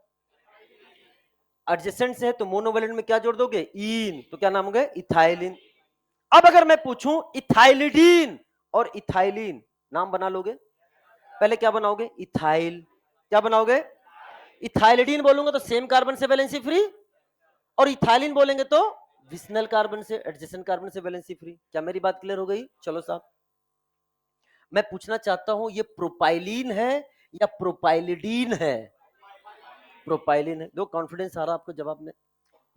एडजेसेंट से है तो मोनोवैलेंट में क्या जोड़ दोगे? इन। तो क्या नाम हो गया? इथाइलिन। अब अगर मैं पूछूं इथाइलिडीन और इथाइलिन, नाम बना लोगे? पहले क्या बनाओगे? इथाइल। क्या बनाओगे? इथाइलिडीन बोलूंगा तो सेम कार्बन से वैलेंसी फ्री, और इथाइलिन बोलेंगे तो विसिनल कार्बन से, एडजेसेंट कार्बन से वैलेंसी फ्री। क्या मेरी बात क्लियर हो गई? चलो साहब, मैं पूछना चाहता हूं ये प्रोपाइलिन है या प्रोपाइलिडीन है? प्रोपाइलिन है। दो कॉन्फिडेंस आ रहा आपको जवाब में।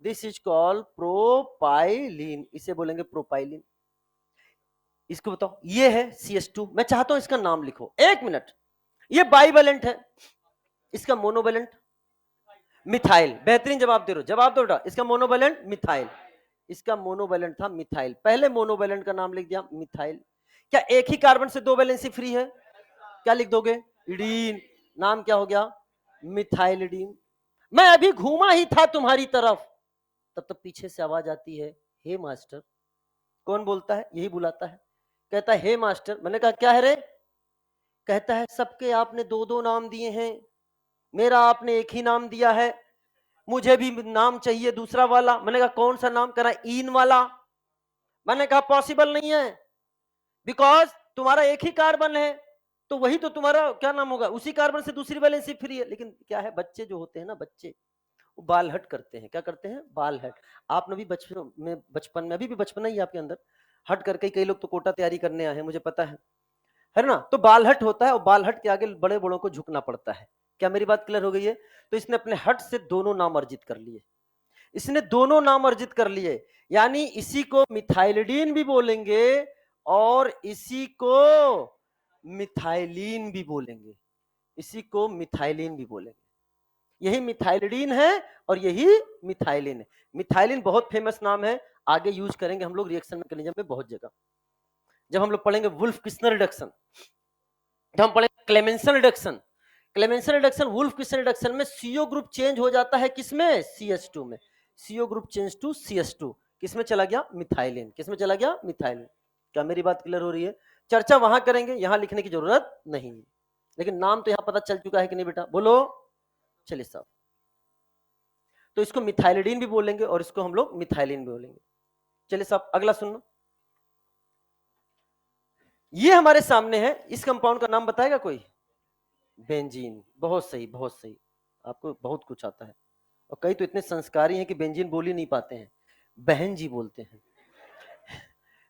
दिस इज कॉल्ड प्रोपाइलिन, इसे बोलेंगे प्रोपाइलिन। इसको बताओ, ये है CH2। मैं चाहता हूं इसका नाम लिखो, एक मिनट। ये बाईवैलेंट है, इसका मोनोवैलेंट मिथाइल। बेहतरीन जवाब दे रहे हो, जवाब दो बेटा। इसका मोनोवैलेंट मिथाइल, इसका मोनोवैलेंट था मिथाइल। पहले मोनोवैलेंट का नाम लिख दिया मिथाइल। क्या एक ही कार्बन से दो वैलेंसी फ्री है? क्या लिख दोगे? इडीन। नाम क्या हो गया? मिथाइलिडीन। मैं अभी घूमा ही था तुम्हारी तरफ, तब तक पीछे से आवाज आती है, हे मास्टर। कौन बोलता है? यही बुलाता है, कहता है हे मास्टर। मैंने कहा क्या है रे? कहता है सबके आपने दो दो नाम दिए हैं, मेरा आपने एक ही नाम दिया है, मुझे भी नाम चाहिए दूसरा वाला। मैंने कहा कौन सा नाम? कह रहा इन वाला। मैंने कहा पॉसिबल नहीं है, बिकॉज तुम्हारा एक ही कार्बन है तो वही तो तुम्हारा क्या नाम होगा? उसी कार्बन से दूसरी वैलेंसी फ्री है। लेकिन क्या है, बच्चे जो होते हैं ना, बच्चे वो बाल हट करते हैं। क्या करते हैं? बाल हट। आपने भी बचपन में अभी भी बचपना ही आपके अंदर हट करके, कई लोग तो कोटा तैयारी करने आए हैं, मुझे पता है ना? तो बाल हट होता है और बाल हट के आगे बड़े बड़ों को झुकना पड़ता है। क्या मेरी बात क्लियर हो गई है? तो इसने अपने हट से दोनों नाम अर्जित कर लिए। इसने दोनों नाम अर्जित कर लिए, यानी इसी को मिथाइलिडीन भी बोलेंगे और इसी को मिथाइलिन भी बोलेंगे। इसी को मिथाइलिन भी बोलेंगे। यही मिथाइलिडीन है और यही मिथाइलिन है। मिथाइलिन बहुत फेमस नाम है, आगे यूज करेंगे हम लोग रिएक्शन मैकेनिज्म में बहुत जगह। जब हम लोग पढ़ेंगे वुल्फ किस्नर रिडक्शन, जब हम पढ़ेंगे Clemmensen reduction, Clemmensen reduction Wolff Kishner reduction में सीओ ग्रुप चेंज हो जाता है किसमें? CH2 में। CO group change to CH2, किसमें चला गया? मिथाइलिन। किसमें चला गया? मिथाइलिन। क्या मेरी बात क्लियर हो रही है? चर्चा वहां करेंगे, यहां लिखने की जरूरत नहीं है, लेकिन नाम तो यहां पता चल चुका है कि नहीं बेटा? बोलो। चलिए साहब, तो इसको मिथाइलिडीन भी बोलेंगे और इसको हम लोग मिथाइलिन भी बोलेंगे। चलिए साहब, अगला सुनना। ये हमारे सामने है, इस कंपाउंड का नाम बताएगा कोई? बेंजीन। बहुत सही, बहुत सही, आपको बहुत कुछ आता है। और कई तो इतने संस्कारी हैं कि बेंजीन बोल ही नहीं पाते हैं, बहन जी बोलते हैं।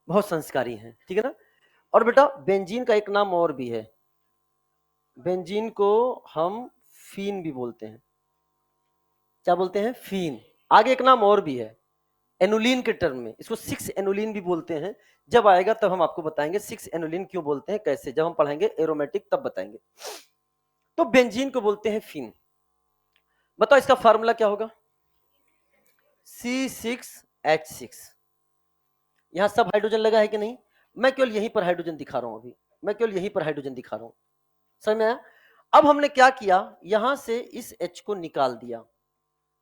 बहुत संस्कारी हैं, ठीक है ना? और बेटा बेंजीन का एक नाम और भी है, बेंजीन को हम फीन भी बोलते हैं। क्या बोलते हैं? फीन। आगे एक नाम और भी है एनुलिन के टर्म में, इसको 6 एनुलिन भी बोलते हैं। जब आएगा तब हम आपको बताएंगे 6 एनुलिन क्यों बोलते हैं, कैसे, जब हम पढ़ेंगे एरोमेटिक तब बताएंगे। तो बेंजीन को बोलते हैं फीन। बताओ इसका फार्मूला क्या होगा? C6H6। यहां सब हाइड्रोजन लगा है कि नहीं? मैं केवल यहीं पर हाइड्रोजन दिखा रहा हूं, अभी मैं केवल यहीं पर हाइड्रोजन दिखा रहा हूं। समझ में आया? अब हमने क्या किया, यहां से इस H को निकाल दिया,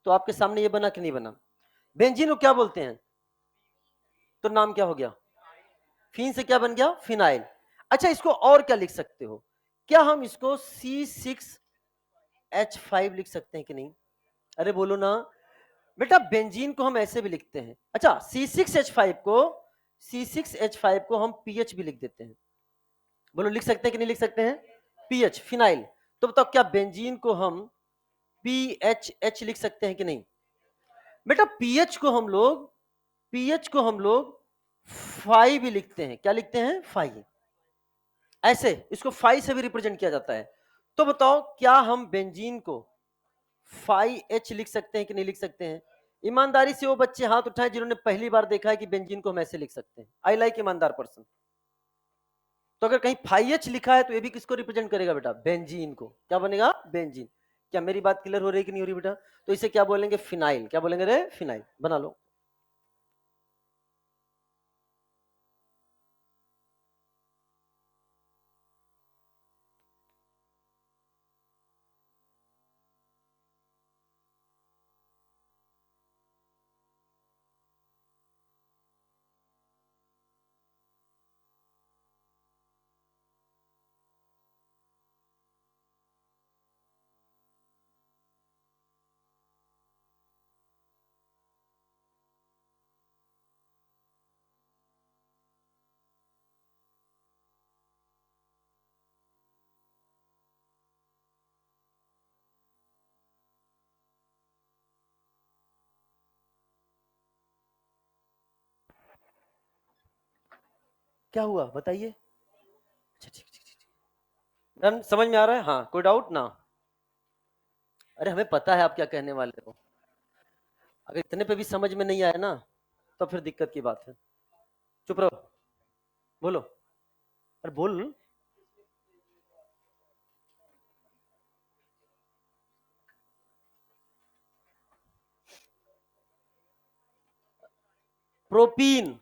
तो आपके सामने ये बना कि नहीं बना? बेंजीन को क्या बोलते हैं? तो नाम क्या हो गया? फीन से क्या बन गया? फिनाइल। अच्छा, इसको और क्या लिख सकते हो? क्या हम इसको C6H5 लिख सकते हैं कि नहीं? अरे बोलो ना बेटा, बेंजीन को हम ऐसे भी लिखते हैं। अच्छा, C6H5 को हम पीएच भी लिख देते हैं। बोलो, लिख सकते हैं कि नहीं लिख सकते हैं? PH, phenyl. तो बताओ क्या बेंजीन को हम PHH लिख सकते हैं कि नहीं? बेटा पीएच को हम लोग 5 भी लिखते हैं। क्या लिखते हैं? 5। ऐसे इसको 5 से भी रिप्रेजेंट किया जाता है। तो बताओ क्या हम बेंजीन को 5H लिख सकते हैं कि नहीं लिख सकते हैं? ईमानदारी से वो बच्चे हाथ उठाएं जिन्होंने पहली बार देखा है कि बेंजीन को हम ऐसे लिख सकते हैं। आई लाइक ईमानदार पर्सन। तो अगर कहीं 5H लिखा है तो ये भी किसको रिप्रेजेंट करेगा बेटा? बेंजीन को। क्या बनेगा? बेंजीन। क्या मेरी बात क्लियर हो रही है कि नहीं हो रही बेटा? तो इसे क्या बोलेंगे? फिनाइल। क्या बोलेंगे रे? फिनाइल। बना लो। क्या हुआ बताइए? अच्छा, ठीक ठीक ठीक, समझ में आ रहा है? हाँ, कोई डाउट ना? अरे हमें पता है आप क्या कहने वाले हो। अगर इतने पे भी समझ में नहीं आया ना, तो फिर दिक्कत की बात है। चुप रहो, बोलो। अरे बोल। प्रोपीन।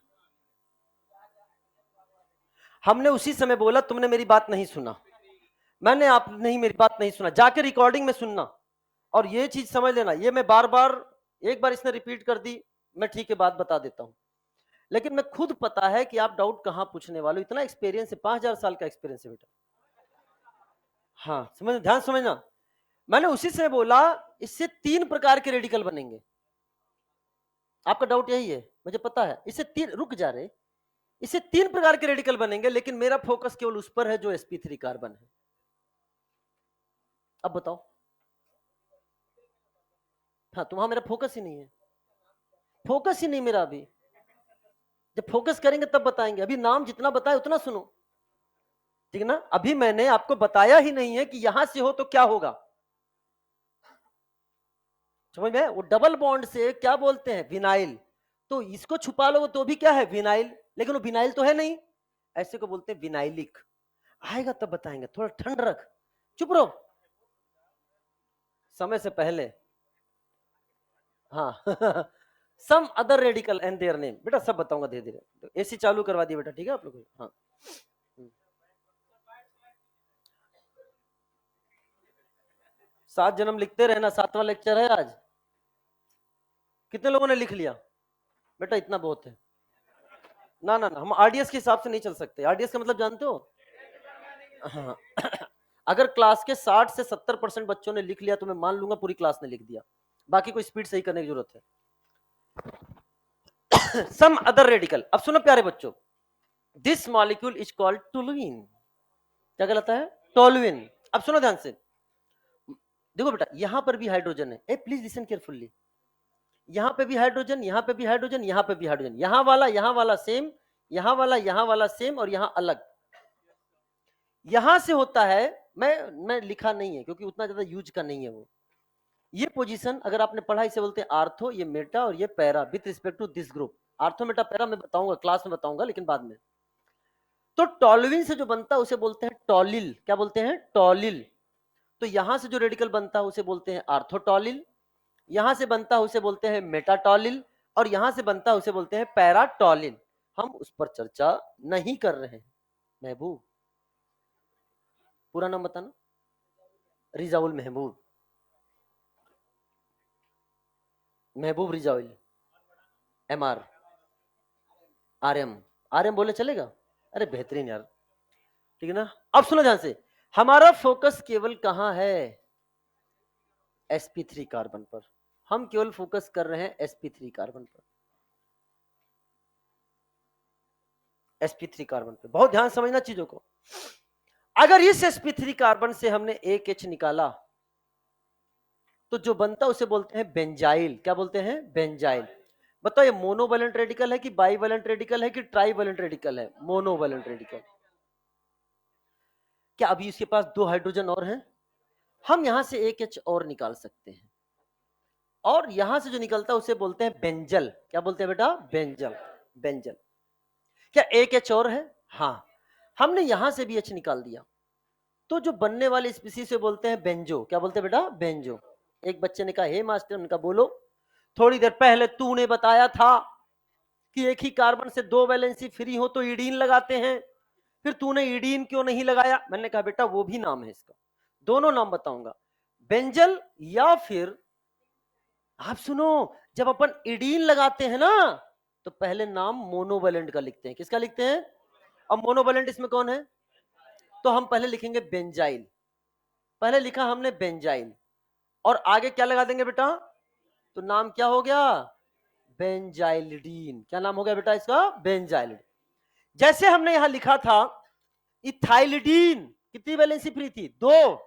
हमने उसी समय बोला, तुमने मेरी बात नहीं सुना। मैंने आप नहीं मेरी बात नहीं सुना, जाके रिकॉर्डिंग में सुनना। और ये चीज समझ लेना, ये मैं बार बार, एक बार इसने रिपीट कर दी, मैं ठीक है बात बता देता हूं, लेकिन मैं खुद पता है कि आप डाउट कहां पूछने वाले हो। इतना एक्सपीरियंस है, 5000 साल का एक्सपीरियंस है बेटा। हाँ समझ, ध्यान समझना। मैंने उसी से बोला इससे 3 प्रकार के रेडिकल बनेंगे। आपका डाउट यही है, मुझे पता है। इससे 3, रुक जा रहे, इससे 3 प्रकार के रेडिकल बनेंगे, लेकिन मेरा फोकस केवल उस पर है जो sp3 कार्बन है। अब बताओ, हाँ, तो वहां मेरा फोकस ही नहीं है, फोकस ही नहीं मेरा अभी। जब फोकस करेंगे तब बताएंगे, अभी नाम जितना बताए उतना सुनो, ठीक है ना। अभी मैंने आपको बताया ही नहीं है कि यहां से हो तो क्या होगा, समझ में। वो डबल बॉन्ड से क्या बोलते हैं, विनाइल। तो इसको छुपा लो तो भी क्या है, विनाइल, लेकिन वो विनाइल तो है नहीं, ऐसे को बोलते हैं विनाइलिक। आएगा तब बताएंगे, थोड़ा ठंड रख, चुप रहो, समय से पहले। हाँ some other radical and their name, बेटा सब बताऊंगा धीरे धीरे। तो एसी चालू करवा दिया बेटा, ठीक है आप लोग। हाँ 7 जन्म लिखते रहना, 7वां लेक्चर है आज। कितने लोगों ने लिख लिया बेटा, इतना बहुत है। ना ना ना, हम आरडीएस के हिसाब से नहीं चल सकते। आरडीएस का मतलब जानते हो, हाँ अगर क्लास के 60 से 70% बच्चों ने लिख लिया तो मैं मान लूंगा पूरी क्लास ने लिख दिया, बाकी को स्पीड सही करने की जरूरत है। सम अदर रेडिकल, अब सुनो प्यारे बच्चों, this molecule is called toluene. क्या कहलाता है, टोलुइन। अब सुनो ध्यान से, देखो बेटा यहां पर भी हाइड्रोजन है, ए प्लीज लिसन केयरफुली। यहां पे भी हाइड्रोजन, यहां पे भी हाइड्रोजन, यहां पे भी हाइड्रोजन, यहां वाला सेम, यहां वाला सेम, और यहां अलग। यहां से होता है, मैं लिखा नहीं है क्योंकि उतना ज्यादा यूज का नहीं है वो। ये पोजीशन अगर आपने पढ़ा, इसे बोलते हैं आर्थो, ये मेटा और ये para, with respect to this group. Ortho meta para मैं बताऊंगा, क्लास में बताऊंगा, लेकिन बाद में। तो टॉलुइन से जो बनता है उसे बोलते हैं टॉलिल। क्या बोलते हैं, टॉलिल। तो यहां से जो रेडिकल बनता है उसे बोलते हैं आर्थोटॉलिल, यहां से बनता है उसे बोलते हैं मेटाटॉलिल, और यहां से बनता है उसे बोलते हैं पैराटॉलिल। हम उस पर चर्चा नहीं कर रहे हैं। महबूब, पूरा नाम बताना, रिजाउल महबूब, महबूब रिजाउल, MR, RM, RM बोले चलेगा, अरे बेहतरीन यार, ठीक है ना। अब सुनो ध्यान से, हमारा फोकस केवल कहां है, sp3 कार्बन पर। हम केवल फोकस कर रहे हैं sp3 कार्बन पर, sp3 कार्बन पे। बहुत ध्यान समझना चीजों को। अगर इस sp3 कार्बन से हमने एक H निकाला तो जो बनता है उसे बोलते हैं बेंजाइल। क्या बोलते हैं, बेंजाइल। बताओ ये मोनोवैलेंट रेडिकल है कि बाइवैलेंट रेडिकल है कि ट्राइवैलेंट रेडिकल है, मोनोवैलेंट रेडिकल। क्या अभी इसके पास 2 हाइड्रोजन और हैं, हम यहां से एक H और निकाल सकते हैं, और यहां से जो निकलता है उसे बोलते हैं बेंजल। क्या बोलते हैं बेटा, बेंजल, बेंजल। क्या एक H और है, हाँ, हमने यहां से भी H निकाल दिया, तो जो बनने वाली स्पीसीज से बोलते हैं बेंजो। क्या बोलते हैं बेटा, बेंजो। एक बच्चे ने कहा हे मास्टर, उनका बोलो, थोड़ी देर पहले तूने बताया था कि एक ही कार्बन से 2 वैलेंसी फ्री हो तो ईडीन लगाते हैं, फिर तूने ईडीन क्यों नहीं लगाया। मैंने कहा बेटा वो भी नाम है इसका, दोनों नाम बताऊंगा, बेंजल या फिर, आप सुनो, जब अपन ईडीन लगाते हैं ना तो पहले नाम मोनोवैलेंट का लिखते हैं। किसका लिखते हैं, अब मोनोवैलेंट इसमें कौन है, तो हम पहले लिखेंगे बेंजाइल। पहले लिखा हमने बेंजाइल, और आगे क्या लगा देंगे बेटा, तो नाम क्या हो गया, बेंजाइलिडीन। क्या नाम हो गया बेटा इसका, बेंजाइलिडीन। जैसे हमने यहां लिखा था इथाइलिडीन, कितनी वैलेंसी फ्री थी, 2।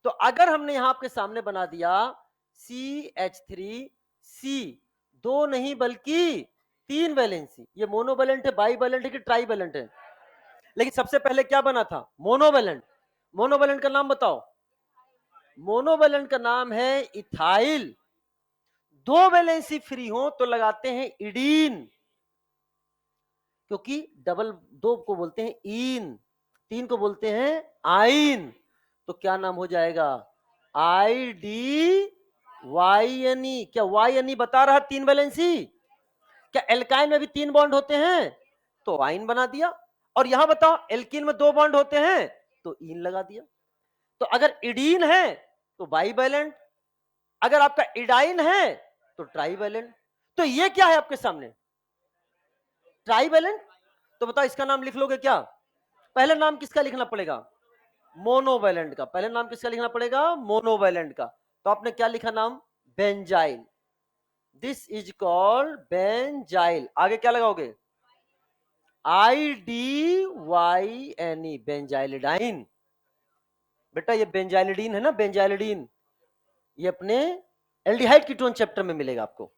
तो अगर हमने यहां आपके सामने बना दिया CH3C, 2 नहीं बल्कि 3 वैलेंसी, ये मोनोवैलेंट है, बाइवैलेंट है कि ट्राइवैलेंट है, लेकिन सबसे पहले क्या बना था, मोनोवैलेंट। मोनोवैलेंट का नाम बताओ, मोनोवैलेंट का नाम है इथाइल। 2 वैलेंसी फ्री हो तो लगाते हैं इडीन, क्योंकि डबल 2 को बोलते हैं इन, 3 को बोलते हैं आइन। तो क्या नाम हो जाएगा, IDYNE। क्या YNE बता रहा 3 वैलेंसी, क्या एल्काइन में भी 3 बॉन्ड होते हैं, तो आइन बना दिया। और यहां बताओ एल्कीन में 2 बॉन्ड होते हैं तो इन लगा दिया। तो अगर इडीन है तो बाइवैलेंट, अगर आपका इडाइन है तो ट्राइवैलेंट। तो ये क्या है आपके सामने, ट्राइवैलेंट। तो बताओ इसका नाम लिख लोगे क्या, पहले नाम किसका लिखना पड़ेगा, मोनोवैलेंट का। पहले नाम किसका लिखना पड़ेगा, मोनोवैलेंट का। तो आपने क्या लिखा नाम, benzyl. This is called benzyl. आगे क्या लगाओगे, IDYNE, बेंजाइलिडाइन। बेटा ये बेंजाइलिडीन है ना, बेंजाइलिडीन, ये अपने एल्डिहाइड कीटोन चैप्टर में मिलेगा आपको,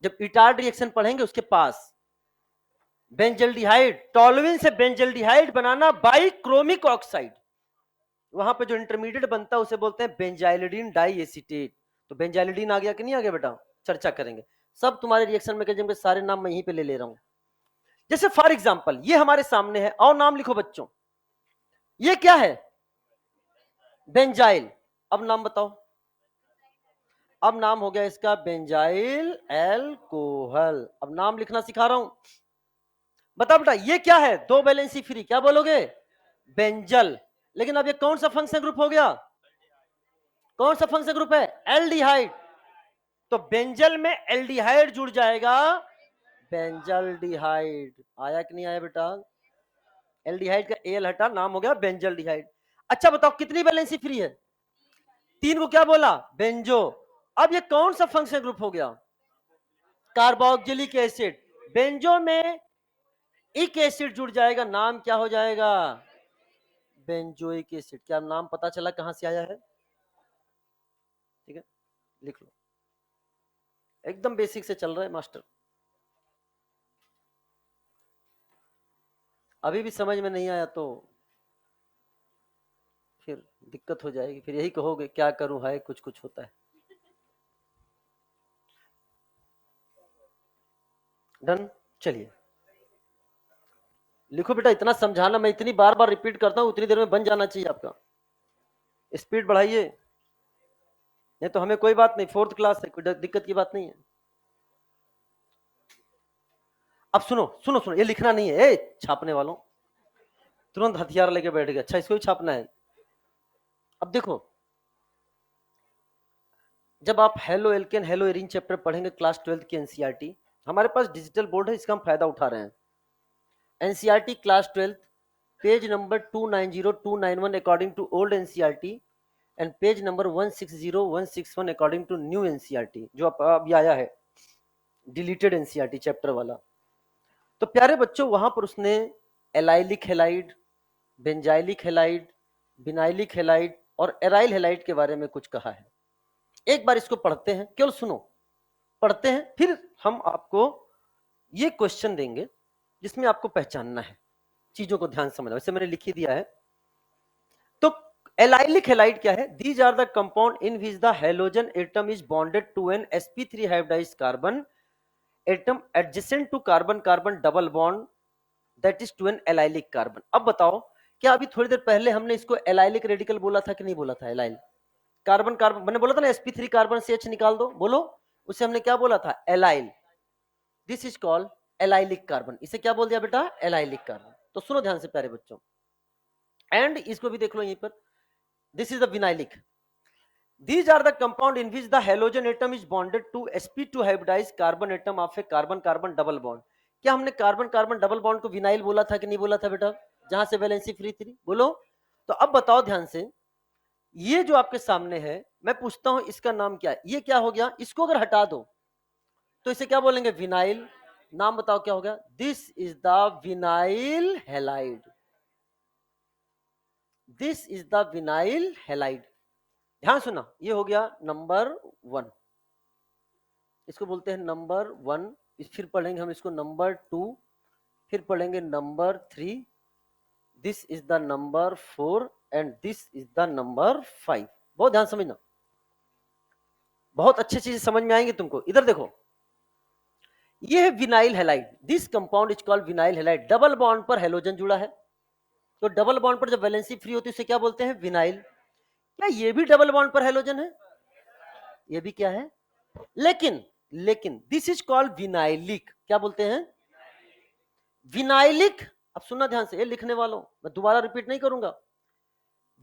जब इटार्ड रिएक्शन पढ़ेंगे उसके पास। बेंजल्डिहाइड, टॉलुइन से benzaldehyde banana by chromic oxide, वहां पे जो इंटरमीडिएट बनता है उसे बोलते हैं बेंजाइलिडीन डाई एसीटेट। तो बेंजाइलिडीन आ गया कि नहीं आ गया बेटा, चर्चा करेंगे। सब तुम्हारे रिएक्शन मैकेनिज्म के सारे नाम मैं यहीं पे ले रहा हूं। जैसे फॉर एग्जांपल ये हमारे सामने है, और नाम लिखो बच्चों, ये क्या है, बेंजाइल। अब नाम बताओ, अब नाम हो गया इसका बेंजाइल एल्कोहल। अब नाम लिखना सिखा रहा हूं, बता बेटा ये क्या है, दो वैलेंसी फ्री, क्या बोलोगे, बेंजल। लेकिन अब ये कौन सा फंक्शन ग्रुप हो गया, कौन सा फंक्शन ग्रुप है, एल्डिहाइड। तो बेंजल में एल्डिहाइड जुड़ जाएगा, बेंजल्डिहाइड। आया कि नहीं आया बेटा, एल्डिहाइड का एल हटा, नाम हो गया बेंजल्डिहाइड। अच्छा बताओ कितनी वैलेंसी फ्री है, तीन को क्या बोला, बेंजो। अब ये कौन सा फंक्शन ग्रुप हो गया, कार्बोक्सिलिक एसिड। बेंजो में इक एसिड जुड़ जाएगा, नाम क्या हो जाएगा, बेंजोइक एसिड। क्या नाम पता चला कहां से आया है, ठीक है लिख लो, एकदम बेसिक से चल रहा है मास्टर। अभी भी समझ में नहीं आया तो फिर दिक्कत हो जाएगी, फिर यही कहोगे क्या करूं, है कुछ कुछ होता है। डन, चलिए लिखो बेटा, इतना समझाना, मैं इतनी बार बार रिपीट करता हूं उतनी देर में बन जाना चाहिए आपका। स्पीड बढ़ाइए, नहीं तो हमें कोई बात नहीं, फोर्थ क्लास है, कोई दिक्कत की बात नहीं है। अब सुनो सुनो सुनो, ये लिखना नहीं है, छापने वालों तुरंत हथियार लेके बैठ गए, अच्छा इसको ही छापना है। अब देखो, जब आप halo alkane hello Erin chapter पढ़ेंगे क्लास 12 की एनसीईआरटी, हमारे पास डिजिटल बोर्ड है, इसका हम फायदा उठा रहे हैं। NCERT class 12 page number 290-291 according to old NCERT and page number 160-161 according to new NCERT, जो अभी आया है डिलीटेड एनसीईआरटी चैप्टर वाला। तो प्यारे बच्चों वहां पर उसने allylic halide, benzylic halide, vinylic halide और एराइल हेलाइड के बारे में कुछ कहा है। एक बार इसको पढ़ते हैं, केवल सुनो, पढ़ते हैं, फिर हम आपको ये क्वेश्चन देंगे जिसमें आपको पहचानना है, चीजों को ध्यान समझना, वैसे मैंने लिख ही दिया है। तो एलाइलिक हेलाइड क्या है, these are the compound in which the halogen atom is bonded to an sp3 hybridised carbon atom adjacent to carbon carbon double bond that is to an allylic carbon. अब बताओ, क्या अभी थोड़ी देर पहले हमने इसको एलाइलिक रेडिकल बोला था कि नहीं बोला था, एलाइल कार्बन कार्बन, मैंने बोला था ना sp3 कार्बन से H निकाल दो, बोलो, उसे हमने क्या बोला था, allyl. This is called allylic carbon, इसे क्या बोल दिया बेटा, एलाइलिक कार्बन। तो सुनो ध्यान से प्यारे बच्चों, एंड इसको भी देख लो यहीं पर, this is the vinylic. These are the compound in which the halogen atom is bonded to sp2 hybridized carbon atom of a carbon carbon double bond। क्या हमने कार्बन कार्बन डबल बॉन्ड को vinyl बोला था कि नहीं बोला था बेटा, जहां से वैलेंसी फ्री थी, बोलो। तो अब बताओ ध्यान से, ये जो आपके सामने है, मैं पूछता हूं इसका नाम क्या है, ये क्या हो गया, इसको अगर हटा दो तो इसे क्या बोलेंगे, विनाइल। नाम बताओ क्या हो गया, this is the vinyl halide, this is the vinyl halide. ध्यान सुना, ये हो गया नंबर 1, इसको बोलते हैं नंबर 1। फिर पढ़ेंगे हम इसको नंबर 2, फिर पढ़ेंगे number 3, this is the number 4 and this is the number 5। बहुत ध्यान समझना, बहुत अच्छी चीजें समझ में आएंगी तुमको। इधर देखो, ये है vinyl halide, this compound is called vinyl halide. Double bond पर हेलोजन जुड़ा है, तो डबल बॉन्ड पर जब वैलेंसी फ्री होती है उसे क्या बोलते हैं, विनाइल। क्या ये भी डबल बॉन्ड पर हेलोजन है, ये भी क्या है, लेकिन लेकिन दिस इज कॉल्ड विनाइलिक, क्या बोलते हैं, विनाइलिक। अब सुनना ध्यान से, ये लिखने वालों, मैं दोबारा रिपीट नहीं करूंगा,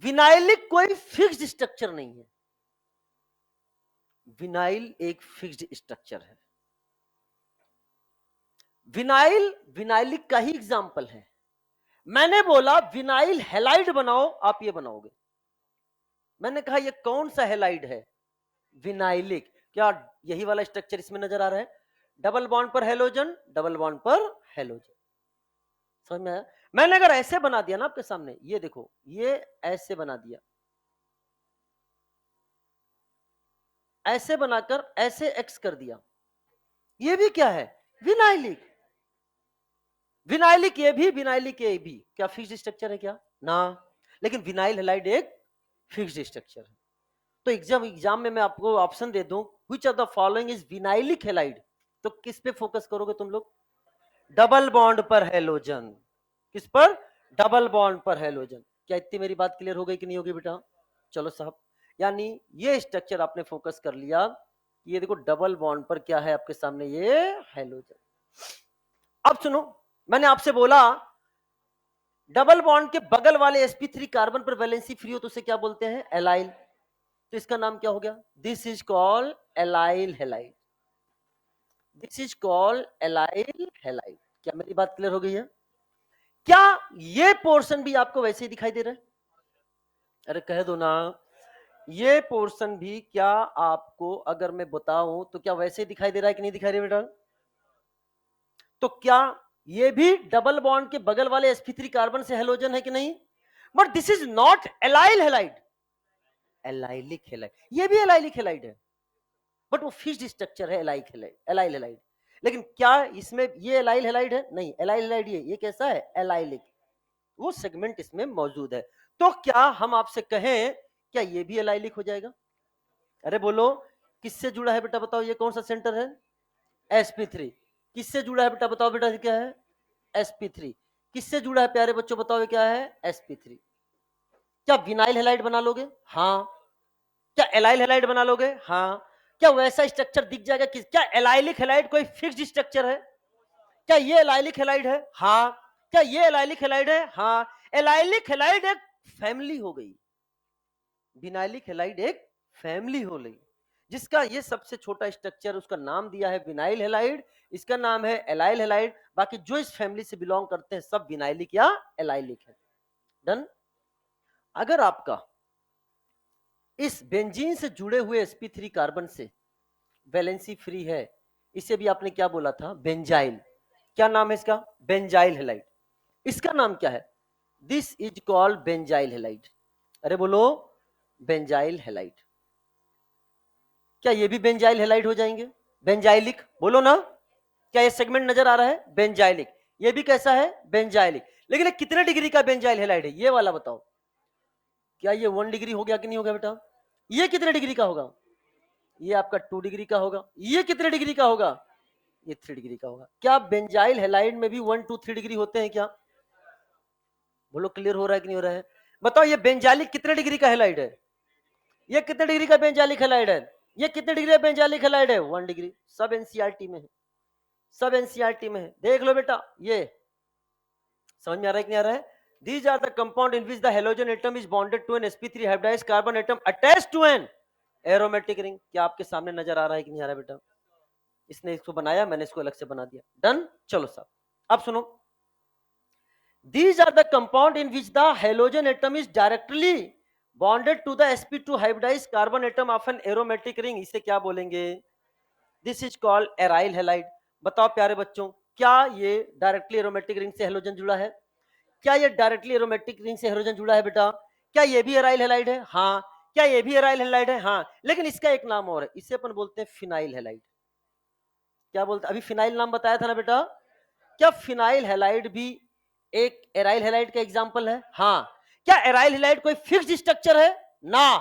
विनाइलिक कोई फिक्स्ड स्ट्रक्चर नहीं है, विनाइल एक फिक्स्ड स्ट्रक्चर है। विनाइल विनाइलिक का ही एग्जांपल है। मैंने बोला विनाइल हेलाइड बनाओ, आप ये बनाओगे। मैंने कहा ये कौन सा हेलाइड है, विनाइलिक। क्या यही वाला स्ट्रक्चर इसमें नजर आ रहा है, डबल बॉन्ड पर हेलोजन, डबल बॉन्ड पर हेलोजन, समझ में आया। मैंने अगर ऐसे बना दिया ना आपके सामने, ये देखो, ये ऐसे बना दिया, ऐसे बनाकर ऐसे एक्स कर दिया, ये भी क्या है? विनाइलिक। विनाइलिक ए भी, विनाइलिक ए भी क्या फिक्स्ड स्ट्रक्चर है क्या? ना, लेकिन विनाइल हैलाइड एक फिक्स्ड स्ट्रक्चर है। तो एग्जाम में मैं आपको ऑप्शन दे दूं, which of the following is vinylic halide, तो किस पे फोकस करोगे तुम लोग? डबल बॉन्ड पर हैलोजन। किस पर? डबल बॉन्ड पर हैलोजन। क्या इतनी मेरी बात क्लियर हो गई कि नहीं होगी बेटा? चलो साहब, यानी ये स्ट्रक्चर आपने फोकस कर लिया, ये देखो डबल बॉन्ड पर क्या है आपके सामने, ये हैलोजन। अब सुनो, मैंने आपसे बोला डबल बॉन्ड के बगल वाले sp3 कार्बन पर वैलेंसी फ्री हो तो उसे क्या बोलते हैं? एलाइल। तो इसका नाम क्या हो गया? This is called allyl halide. This is called allyl halide. क्या मेरी बात क्लियर हो गई है? क्या ये पोर्शन भी आपको वैसे ही दिखाई दे रहा है? अरे कह दो ना, ये पोर्शन भी क्या आपको अगर मैं बताऊं तो क्या वैसे ही दिखाई दे रहा है कि नहीं दिखाई दे बेटा? तो क्या ये भी डबल बॉन्ड के बगल वाले sp3 कार्बन से हेलोजन है कि नहीं? But this is not allyl halide. Allylic halide, ये भी एलाइलिक हैलाइड है, बट वो फिक्स्ड स्ट्रक्चर है एलाइल हैलाइड। लेकिन क्या इसमें ये एलाइल हैलाइड है? नहीं, एलाइल हैलाइड ये कैसा है? एलाइलिक। वो सेगमेंट इसमें मौजूद है। तो क्या हम आपसे कहें क्या ये भी एलाइलिक हो जाएगा? अरे बोलो, किससे जुड़ा है बेटा बताओ? ये कौन सा सेंटर है? sp3। किससे जुड़ा है बेटा बताओ? बेटा क्या है? sp3। किससे जुड़ा है प्यारे बच्चों बताओ? क्या है? sp3। क्या विनाइल हैलाइड बना लोगे? हाँ। क्या एलाइल हैलाइड बना लोगे? हाँ। क्या वैसा स्ट्रक्चर दिख जाएगा कि क्या एलाइलिक हैलाइड कोई फिक्स्ड स्ट्रक्चर है? क्या ये एलाइलिक हैलाइड है? हाँ। क्या ये एलाइलिक हैलाइड है? हाँ। एलाइलिक हैलाइड एक फैमिली हो गई, विनाइलिक हैलाइड एक फैमिली हो गई, जिसका ये सबसे छोटा स्ट्रक्चर उसका नाम दिया है विनाइल हैलाइड, इसका नाम है एलाइल हैलाइड। बाकी जो इस फैमिली से बिलोंग करते हैं सब विनाइलिक या एलाइलिक है। डन। अगर आपका इस बेंजीन से जुड़े हुए sp3 कार्बन से वैलेंसी फ्री है, इसे भी आपने क्या बोला था? बेंजाइल। क्या नाम है इसका? Benzyl halide. इसका नाम क्या है? This is called benzyl halide. अरे बोलो, बेंजाइल हैलाइड। क्या ये भी बेंजाइल हैलाइड हो जाएंगे? बेंजाइलिक बोलो ना। क्या ये सेगमेंट नजर आ रहा है? बेंजाइलिक। ये भी कैसा है? बेंजाइलिक। लेकिन ये कितने डिग्री का बेंजाइल हैलाइड है ये वाला बताओ? क्या ये 1 डिग्री हो गया कि नहीं हो गया बेटा? ये कितने डिग्री का होगा? ये आपका 2 डिग्री का होगा। ये कितने डिग्री का होगा? ये 3 डिग्री का होगा। क्या बेंजाइल हैलाइड में भी 1 2 3 डिग्री होते हैं क्या? बोलो, क्लियर हो रहा है कि नहीं हो रहा है? बताओ ये बेंजाइलिक कितने डिग्री का हैलाइड है? ये कितने डिग्री का बेंजाइलिक हैलाइड है? ये कितने डिग्री का बेंजाइलिक हैलाइड है? 1 डिग्री। सब एनसीईआरटी में है, सब एनसीईआरटी में है, देख लो बेटा। ये समझ में आ रहा है कि नहीं आ रहा है? These are the compound in which the halogen atom is bonded to an sp3 hybridized carbon atom attached to an aromatic ring। क्या आपके सामने नजर आ रहा है कि नहीं आ रहा है बेटा? इसने इसको बनाया, मैंने इसको अलग से बना दिया। डन। चलो साहब, अब सुनो, these are the compound in which the halogen atom is directly bonded to the sp2 hybridized carbon atom of an aromatic ring। इसे क्या बोलेंगे? This is called aryl halide. बताओ प्यारे बच्चों, क्या ये डायरेक्टली एरोमेटिक रिंग से हैलोजन जुड़ा है? क्या ये डायरेक्टली एरोमेटिक रिंग से हैलोजन जुड़ा है बेटा? क्या ये भी एराइल हैलाइड है? हाँ। क्या ये भी एराइल हैलाइड है? हाँ। लेकिन इसका एक नाम और है, इसे अपन बोलते हैं फिनाइल हैलाइड। क्या बोलते? अभी फिनाइल नाम बताया था ना बेटा? क्या फिनाइल हैलाइड भी एक एराइल हैलाइड का एग्जांपल है? हाँ। क्या एराइल हैलाइड कोई फिक्स्ड स्ट्रक्चर है? ना,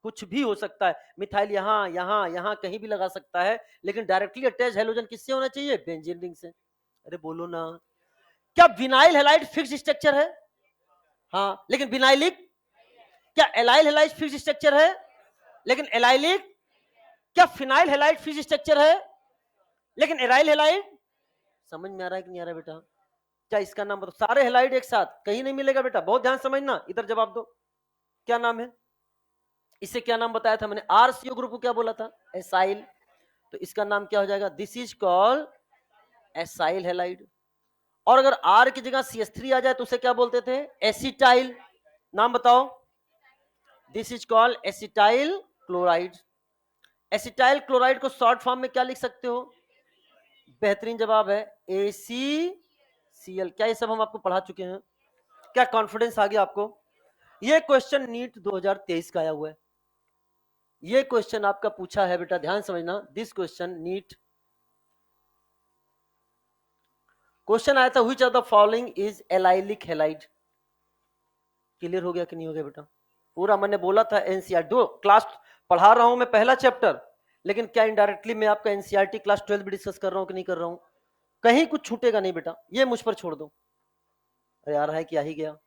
कुछ भी हो सकता है। मिथाइल यहां यहां यहां कहीं भी लगा सकता है, लेकिन डायरेक्टली अटैच हैलोजन किससे होना चाहिए? बेंजीन रिंग से। अरे बोलो ना। क्या विनाइल हैलाइड फिक्स्ड स्ट्रक्चर है? हाँ। लेकिन विनाइलिक? क्या एलाइल हैलाइड फिक्स्ड स्ट्रक्चर है? लेकिन एलाइलिक? क्या फिनाइल हैलाइड फिक्स्ड स्ट्रक्चर है? लेकिन एराइल हैलाइड? समझ में आ रहा है कि नहीं आ रहा है बेटा? क्या इसका नाम बताओ? सारे हैलाइड एक साथ कहीं नहीं मिलेगा बेटा, बहुत ध्यान समझना, इधर जवाब दो। क्या नाम है? इसे क्या नाम बताया था मैंने? आरसीओ ग्रुप को क्या बोला था? एसाइल। तो इसका नाम क्या हो जाएगा? This is called acyl halide. और अगर आर की जगह CH3 आ जाए तो उसे क्या बोलते थे? एसिटाइल। नाम बताओ? This is called acetyl chloride. Acetyl chloride को शॉर्ट फॉर्म में क्या लिख सकते हो? बेहतरीन जवाब है ACCl। क्या ये सब हम आपको पढ़ा चुके हैं? क्या कॉन्फिडेंस आ गया आपको? ये क्वेश्चन नीट 2023 का आया हुआ है। ये क्वेश्चन आपका पूछा है बेटा, ध्यान समझना, दिस क्वेश्चन नीट क्वेश्चन आया था, which of the following is allylic halide. Clear हो गया कि नहीं हो गया बेटा? पूरा मैंने बोला था एनसीईआरटी, दो क्लास पढ़ा रहा हूं मैं पहला चैप्टर, लेकिन क्या इनडायरेक्टली मैं आपका एनसीईआरटी क्लास 12 भी डिस्कस कर रहा हूं कि नहीं कर रहा हूं? कहीं कुछ छूटेगा नहीं बेटा, ये मुझ पर छोड़ दो। अरे आ रहा है कि आ ही गया,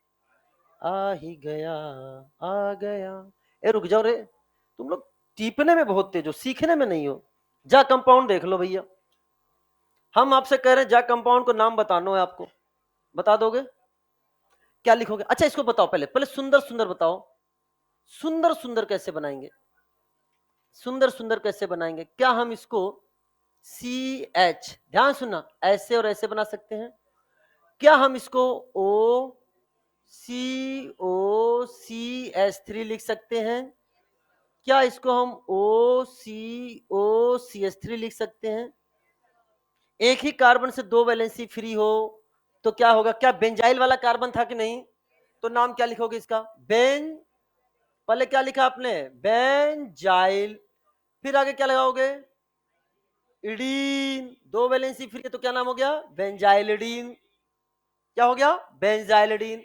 आ ही गया, आ गया। ए रुक जाओ रे, तुम लोग टीपने में बहुत तेज हो, सीखने में नहीं हो। जा कंपाउंड देख लो भैया, हम आपसे कह रहे हैं जा कंपाउंड को नाम बताना है आपको, बता दोगे? क्या लिखोगे? अच्छा इसको बताओ, पहले पहले सुंदर सुंदर बताओ, सुंदर सुंदर कैसे बनाएंगे? सुंदर सुंदर कैसे बनाएंगे? क्या हम इसको CH, ध्यान सुनना, ऐसे और ऐसे बना सकते हैं? क्या हम इसको OCOCH3 लिख सकते हैं? क्या इसको हम OCOCH3 लिख सकते हैं? एक ही कार्बन से दो वैलेंसी फ्री हो तो क्या होगा? क्या बेंजाइल वाला कार्बन था कि नहीं? तो नाम क्या लिखोगे इसका? पहले क्या लिखा आपने? बेंजाइल, फिर आगे क्या लगाओगे? इडीन, दो वैलेंसी फ्री है तो क्या नाम हो गया? बेंजाइलिडीन। क्या हो गया? बेंजाइलिडीन।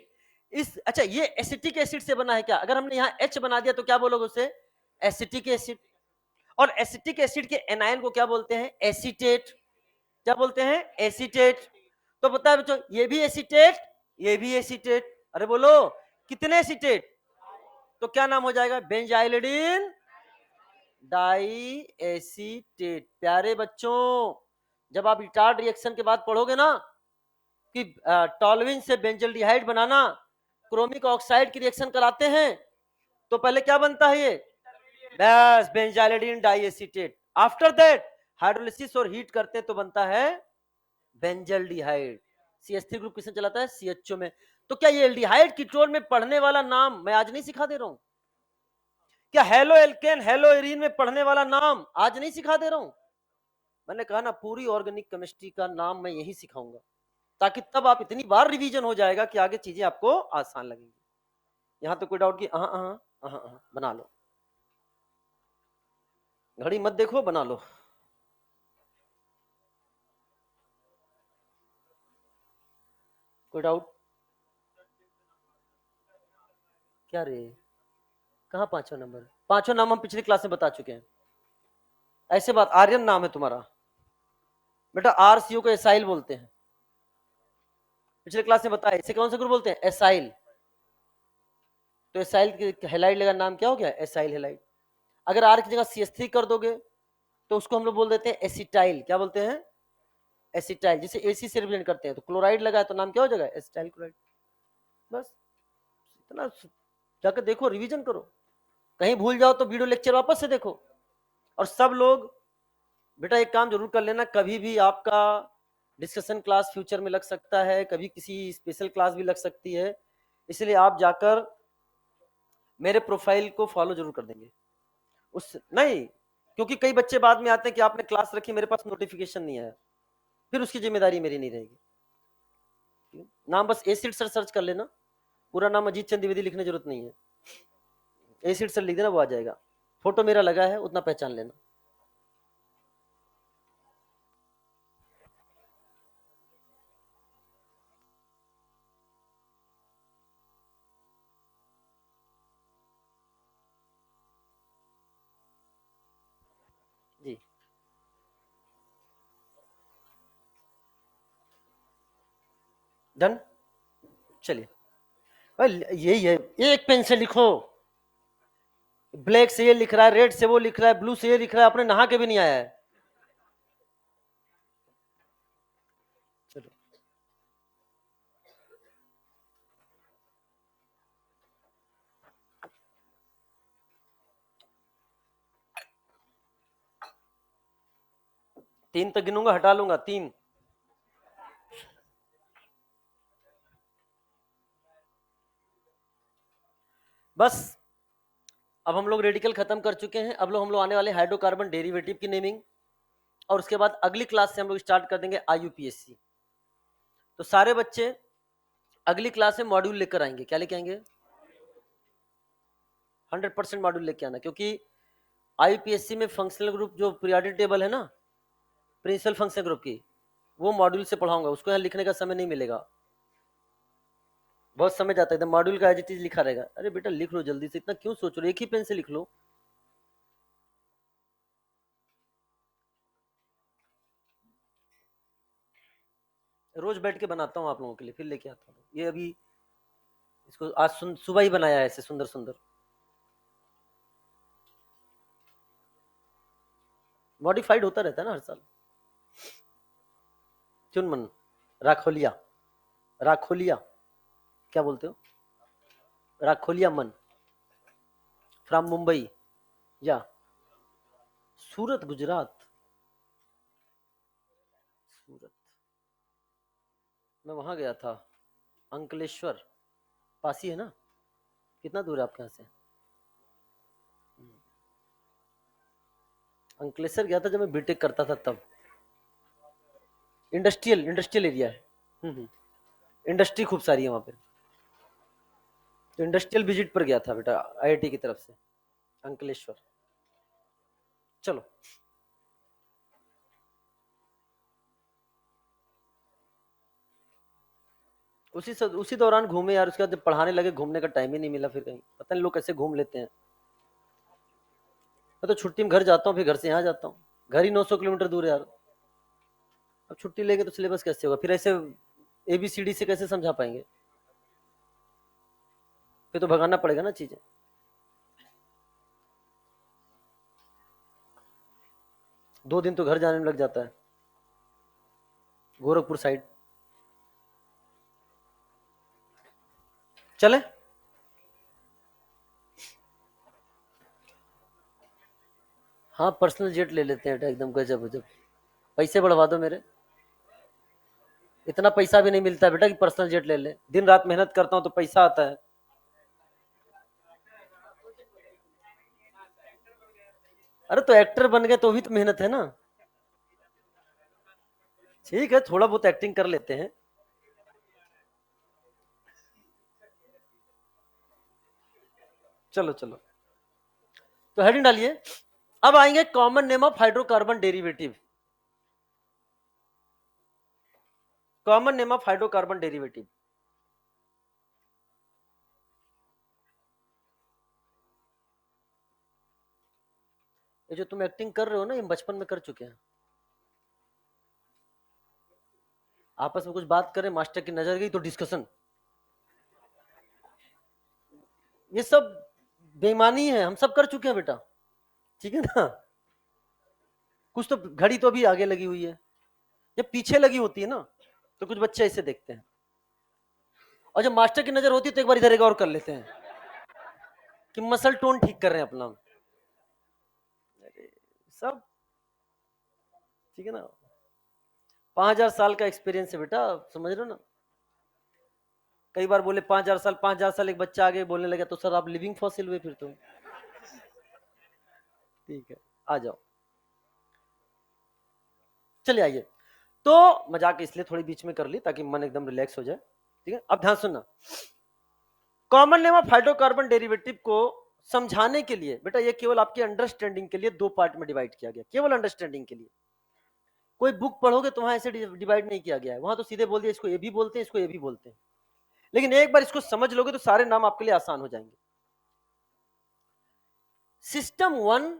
इस अच्छा ये एसिटिक एसिड से बना है क्या? अगर हमने यहाँ H बना दिया तो क्या बोलोगे उसे? Acetic acid. और एसिटिक एसिड के एनायन को क्या बोलते हैं? एसीटेट। क्या बोलते हैं? एसीटेट। तो पता है बच्चों, ये भी एसीटेट, ये भी एसीटेट। अरे बोलो कितने एसीटेट? तो क्या नाम हो जाएगा? बेंजाइलिडीन डाई एसीटेट। प्यारे बच्चों, जब आप रिटार्ड रिएक्शन के बाद पढ़ोगे ना कि टॉलविन से बेंजल्डिहाइड बनाना क्रोमिक ऑक्साइड की रिएक्शन कराते हैं, तो पहले क्या बनता है? ये बस benzylidene diacetate. After that hydrolysis और हीट करते हैं तो बनता है बेंजल्डिहाइड। CH3 ग्रुप किसने चलाता है? CHO में। तो क्या ये एल्डिहाइड कीटोन में पढ़ने वाला नाम मैं आज नहीं सिखा दे रहा हूं? क्या हेलो एल्केन हेलो एरीन में पढ़ने वाला नाम आज नहीं सिखा दे रहा हूं? मैंने कहा ना, पूरी ऑर्गेनिक केमिस्ट्री का नाम मैं यही सिखाऊंगा, ताकि तब आप इतनी बार रिवीजन हो जाएगा कि आगे चीजें आपको आसान लगेंगी। यहां तो कोई डाउट की? बना लो, घड़ी मत देखो, बना लो। कोई डाउट? क्या रे, कहाँ पांचवा नंबर? पांचवा नाम हम पिछली क्लास में बता चुके हैं। ऐसे बात, आर्यन नाम है तुम्हारा बेटा, RCO को एसाइल बोलते हैं, पिछले क्लास में बताया। इसे कौन सा ग्रुप बोलते हैं? एसाइल। तो एसाइल हेलाइड लगा, नाम क्या हो गया? Acyl halide. अगर आर की जगह CH3 कर दोगे तो उसको हम लोग बोल देते हैं एसिटाइल। क्या बोलते हैं? एसिटाइल, जिसे AC से रिप्रेजेंट करते हैं। तो क्लोराइड लगा तो नाम क्या हो जाएगा? Acetyl chloride. बस इतना, जाकर देखो, रिवीजन करो, कहीं भूल जाओ तो वीडियो लेक्चर वापस से देखो। और सब लोग बेटा एक काम जरूर कर लेना, कभी भी आपका डिस्कशन क्लास फ्यूचर में लग सकता है, कभी किसी स्पेशल क्लास भी लग सकती है, इसलिए आप जाकर मेरे प्रोफाइल को फॉलो जरूर कर देंगे। उस नहीं, क्योंकि कई बच्चे बाद में आते हैं कि आपने क्लास रखी, मेरे पास नोटिफिकेशन नहीं आया, फिर उसकी जिम्मेदारी मेरी नहीं रहेगी। नाम बस एसिड सर सर्च कर लेना, पूरा नाम अजीत चंद द्विवेदी लिखने की जरूरत नहीं है, एसिड सर लिख देना, वो आ जाएगा। फोटो मेरा लगा है, उतना पहचान लेना। जी डन, चलिए यही है, एक पेन से लिखो। ब्लैक से ये लिख रहा है, रेड से वो लिख रहा है, ब्लू से ये लिख रहा है, अपने नहा के भी नहीं आया है। चलो तीन तक गिनूंगा, हटा लूंगा 3। बस अब हम लोग रेडिकल खत्म कर चुके हैं। अब लोग हम लोग आने वाले हाइड्रोकार्बन डेरिवेटिव की नेमिंग, और उसके बाद अगली क्लास से हम लोग स्टार्ट कर देंगे IUPAC। तो सारे बच्चे अगली क्लास में मॉड्यूल लेकर आएंगे। क्या लेके आएंगे? 100% मॉड्यूल लेके आना, क्योंकि आईपीएससी में फंक्शनल ग्रुप जो पीरियोडिक टेबल है ना, प्रिंसिपल फंक्शनल ग्रुप की, वो मॉड्यूल से पढ़ाऊंगा, उसको यहाँ लिखने का समय नहीं मिलेगा, बहुत समय जाता है, एकदम मॉड्यूल का एज इट इज लिखा रहेगा। अरे बेटा लिख लो जल्दी से, इतना क्यों सोच रहे हो, एक ही पेन से लिख लो। रोज बैठ के बनाता हूँ आप लोगों के लिए, फिर लेके आता हूँ। ये अभी इसको आज सुबह ही बनाया है, ऐसे सुंदर सुंदर। मॉडिफाइड होता रहता है ना हर साल। चुनमन, राखोलिया, राखोलिया क्या बोलते हो, राखोलिया मन, फ्रॉम मुंबई या सूरत गुजरात। सूरत, मैं वहां गया था, अंकलेश्वर, पास ही है ना, कितना दूर है आपके यहाँ से? अंकलेश्वर गया था जब मैं बीटेक करता था तब। इंडस्ट्रियल एरिया है। इंडस्ट्री खूब सारी है वहाँ पे, तो इंडस्ट्रियल विजिट पर गया था बेटा, आईआईटी की तरफ से, अंकलेश्वर। चलो, उसी दौरान घूमे यार, उसके बाद जब पढ़ाने लगे घूमने का टाइम ही नहीं मिला, फिर कहीं पता नहीं लोग कैसे घूम लेते हैं। मैं तो छुट्टी में घर जाता हूँ, फिर घर से यहाँ जाता हूँ, घर ही 900 किलोमीटर दूर है यार। अब छुट्टी लेंगे तो सिलेबस कैसे होगा, फिर ऐसे एबीसीडी से कैसे समझा पाएंगे, फिर तो भगाना पड़ेगा ना चीजें। दो दिन तो घर जाने में लग जाता है, गोरखपुर साइड। चले, हाँ पर्सनल जेट ले लेते हैं बेटा, एकदम गजब गजब। पैसे बढ़वा दो मेरे, इतना पैसा भी नहीं मिलता बेटा कि पर्सनल जेट ले ले, दिन रात मेहनत करता हूँ तो पैसा आता है। अरे तो एक्टर बन गए तो भी तो मेहनत है ना। ठीक है, थोड़ा बहुत एक्टिंग कर लेते हैं। चलो चलो, तो हेडिंग डालिए। अब आएंगे common name of hydrocarbon derivative. Common name of hydrocarbon derivative. ये जो तुम एक्टिंग कर रहे हो ना, ये बचपन में कर चुके हैं। आपस में कुछ बात करें, मास्टर की नजर गई तो डिस्कशन, ये सब बेईमानी है, हम सब कर चुके हैं बेटा, ठीक है ना। कुछ तो घड़ी तो अभी आगे लगी हुई है, जब पीछे लगी होती है ना तो कुछ बच्चे ऐसे देखते हैं, और जब मास्टर की नजर होती है तो एक बार इधर एक और कर लेते हैं कि मसल टोन ठीक कर रहे हैं अपना। अरे सब ठीक है ना, 5,000 साल का एक्सपीरियंस है बेटा, समझ रहे हो ना। कई बार बोले 5,000 साल, 5,000 साल, एक बच्चा आगे बोलने लगा तो सर आप लिविंग फॉसिल हुए फिर तो। ठीक है, आ जाओ, चलिए आइए। तो मजाक इसलिए थोड़ी बीच में कर ली ताकि मन एकदम रिलैक्स हो जाए, ठीक है। अब ध्यान सुनना, common name of hydrocarbon derivative को समझाने के लिए बेटा, ये केवल आपकी अंडरस्टैंडिंग के लिए दो पार्ट में डिवाइड किया गया, केवल अंडरस्टैंडिंग के लिए। कोई बुक पढ़ोगे तो वहां ऐसे डिवाइड नहीं किया गया है, वहां तो सीधे बोल दिया इसको ये भी बोलते हैं, इसको ये भी बोलते हैं। लेकिन एक बार इसको समझ लोगे तो सारे नाम आपके लिए आसान हो जाएंगे। System 1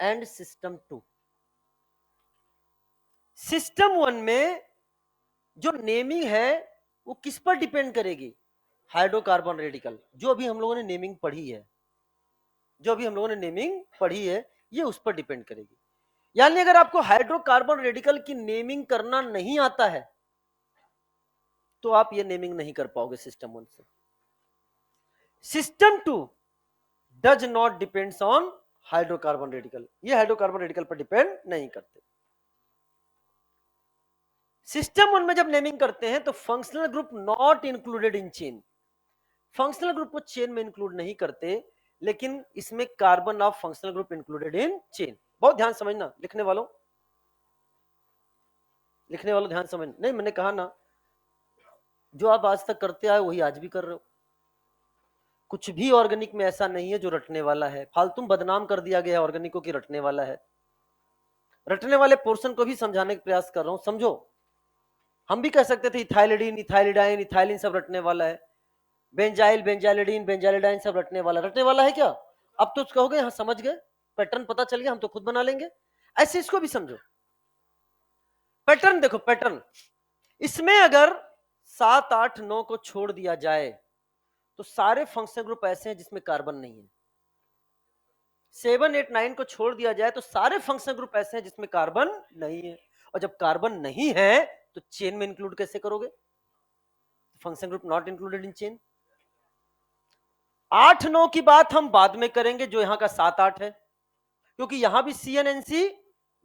and system 2। सिस्टम 1 में जो नेमिंग है वो किस पर डिपेंड करेगी, हाइड्रोकार्बन रेडिकल, जो अभी हम लोगों ने नेमिंग पढ़ी है, जो अभी हम लोगों ने नेमिंग पढ़ी है, ये उस पर डिपेंड करेगी। यानी अगर आपको हाइड्रोकार्बन रेडिकल की नेमिंग करना नहीं आता है तो आप ये नेमिंग नहीं कर पाओगे सिस्टम 1 से। System 2 does not depends on hydrocarbon radical, ये हाइड्रोकार्बन रेडिकल पर डिपेंड नहीं करते। सिस्टम 1 में जब नेमिंग करते हैं तो functional group not included in chain, functional group को चेन में इंक्लूड नहीं करते, लेकिन इसमें carbon of functional group included in chain. बहुत ध्यान समझना, लिखने वालों, लिखने वालों ध्यान समझ, नहीं मैंने कहा ना, जो आप आज तक करते आए वही आज भी कर रहे हो। कुछ भी ऑर्गेनिक में ऐसा नहीं है जो रटने वाला है। फालतू बदनाम कर दिया गया ऑर्गेनिक को कि रटने वाला है। रटने वाले पोर्शन को भी समझाने का प्रयास कर रहा हूं, समझो। हम भी कह सकते थे इथाइलिडीन, इथाइलिडाइन, इथाइलिन सब रटने वाला है। बेंजाइल, बेंजाइलिडीन, बेंजाइलिडाइन सब रटने वाला है क्या? अब तो कहोगे हाँ समझ गए, पैटर्न पता चल गया, हम तो खुद बना लेंगे। ऐसे इसको भी समझो। पैटर्न देखो, पैटर्न इसमें अगर 7, 8, 9 को छोड़ दिया जाए तो सारे फंक्शनल ग्रुप ऐसे हैं जिसमें कार्बन नहीं है। 7, 8, 9 को छोड़ दिया जाए तो सारे फंक्शनल ग्रुप ऐसे हैं जिसमें कार्बन नहीं है। और जब कार्बन नहीं है तो चेन में इंक्लूड कैसे करोगे? Functional group not included in chain. 8, 9 की बात हम बाद में करेंगे, जो यहां का 7, 8 है, क्योंकि यहां भी CnNC,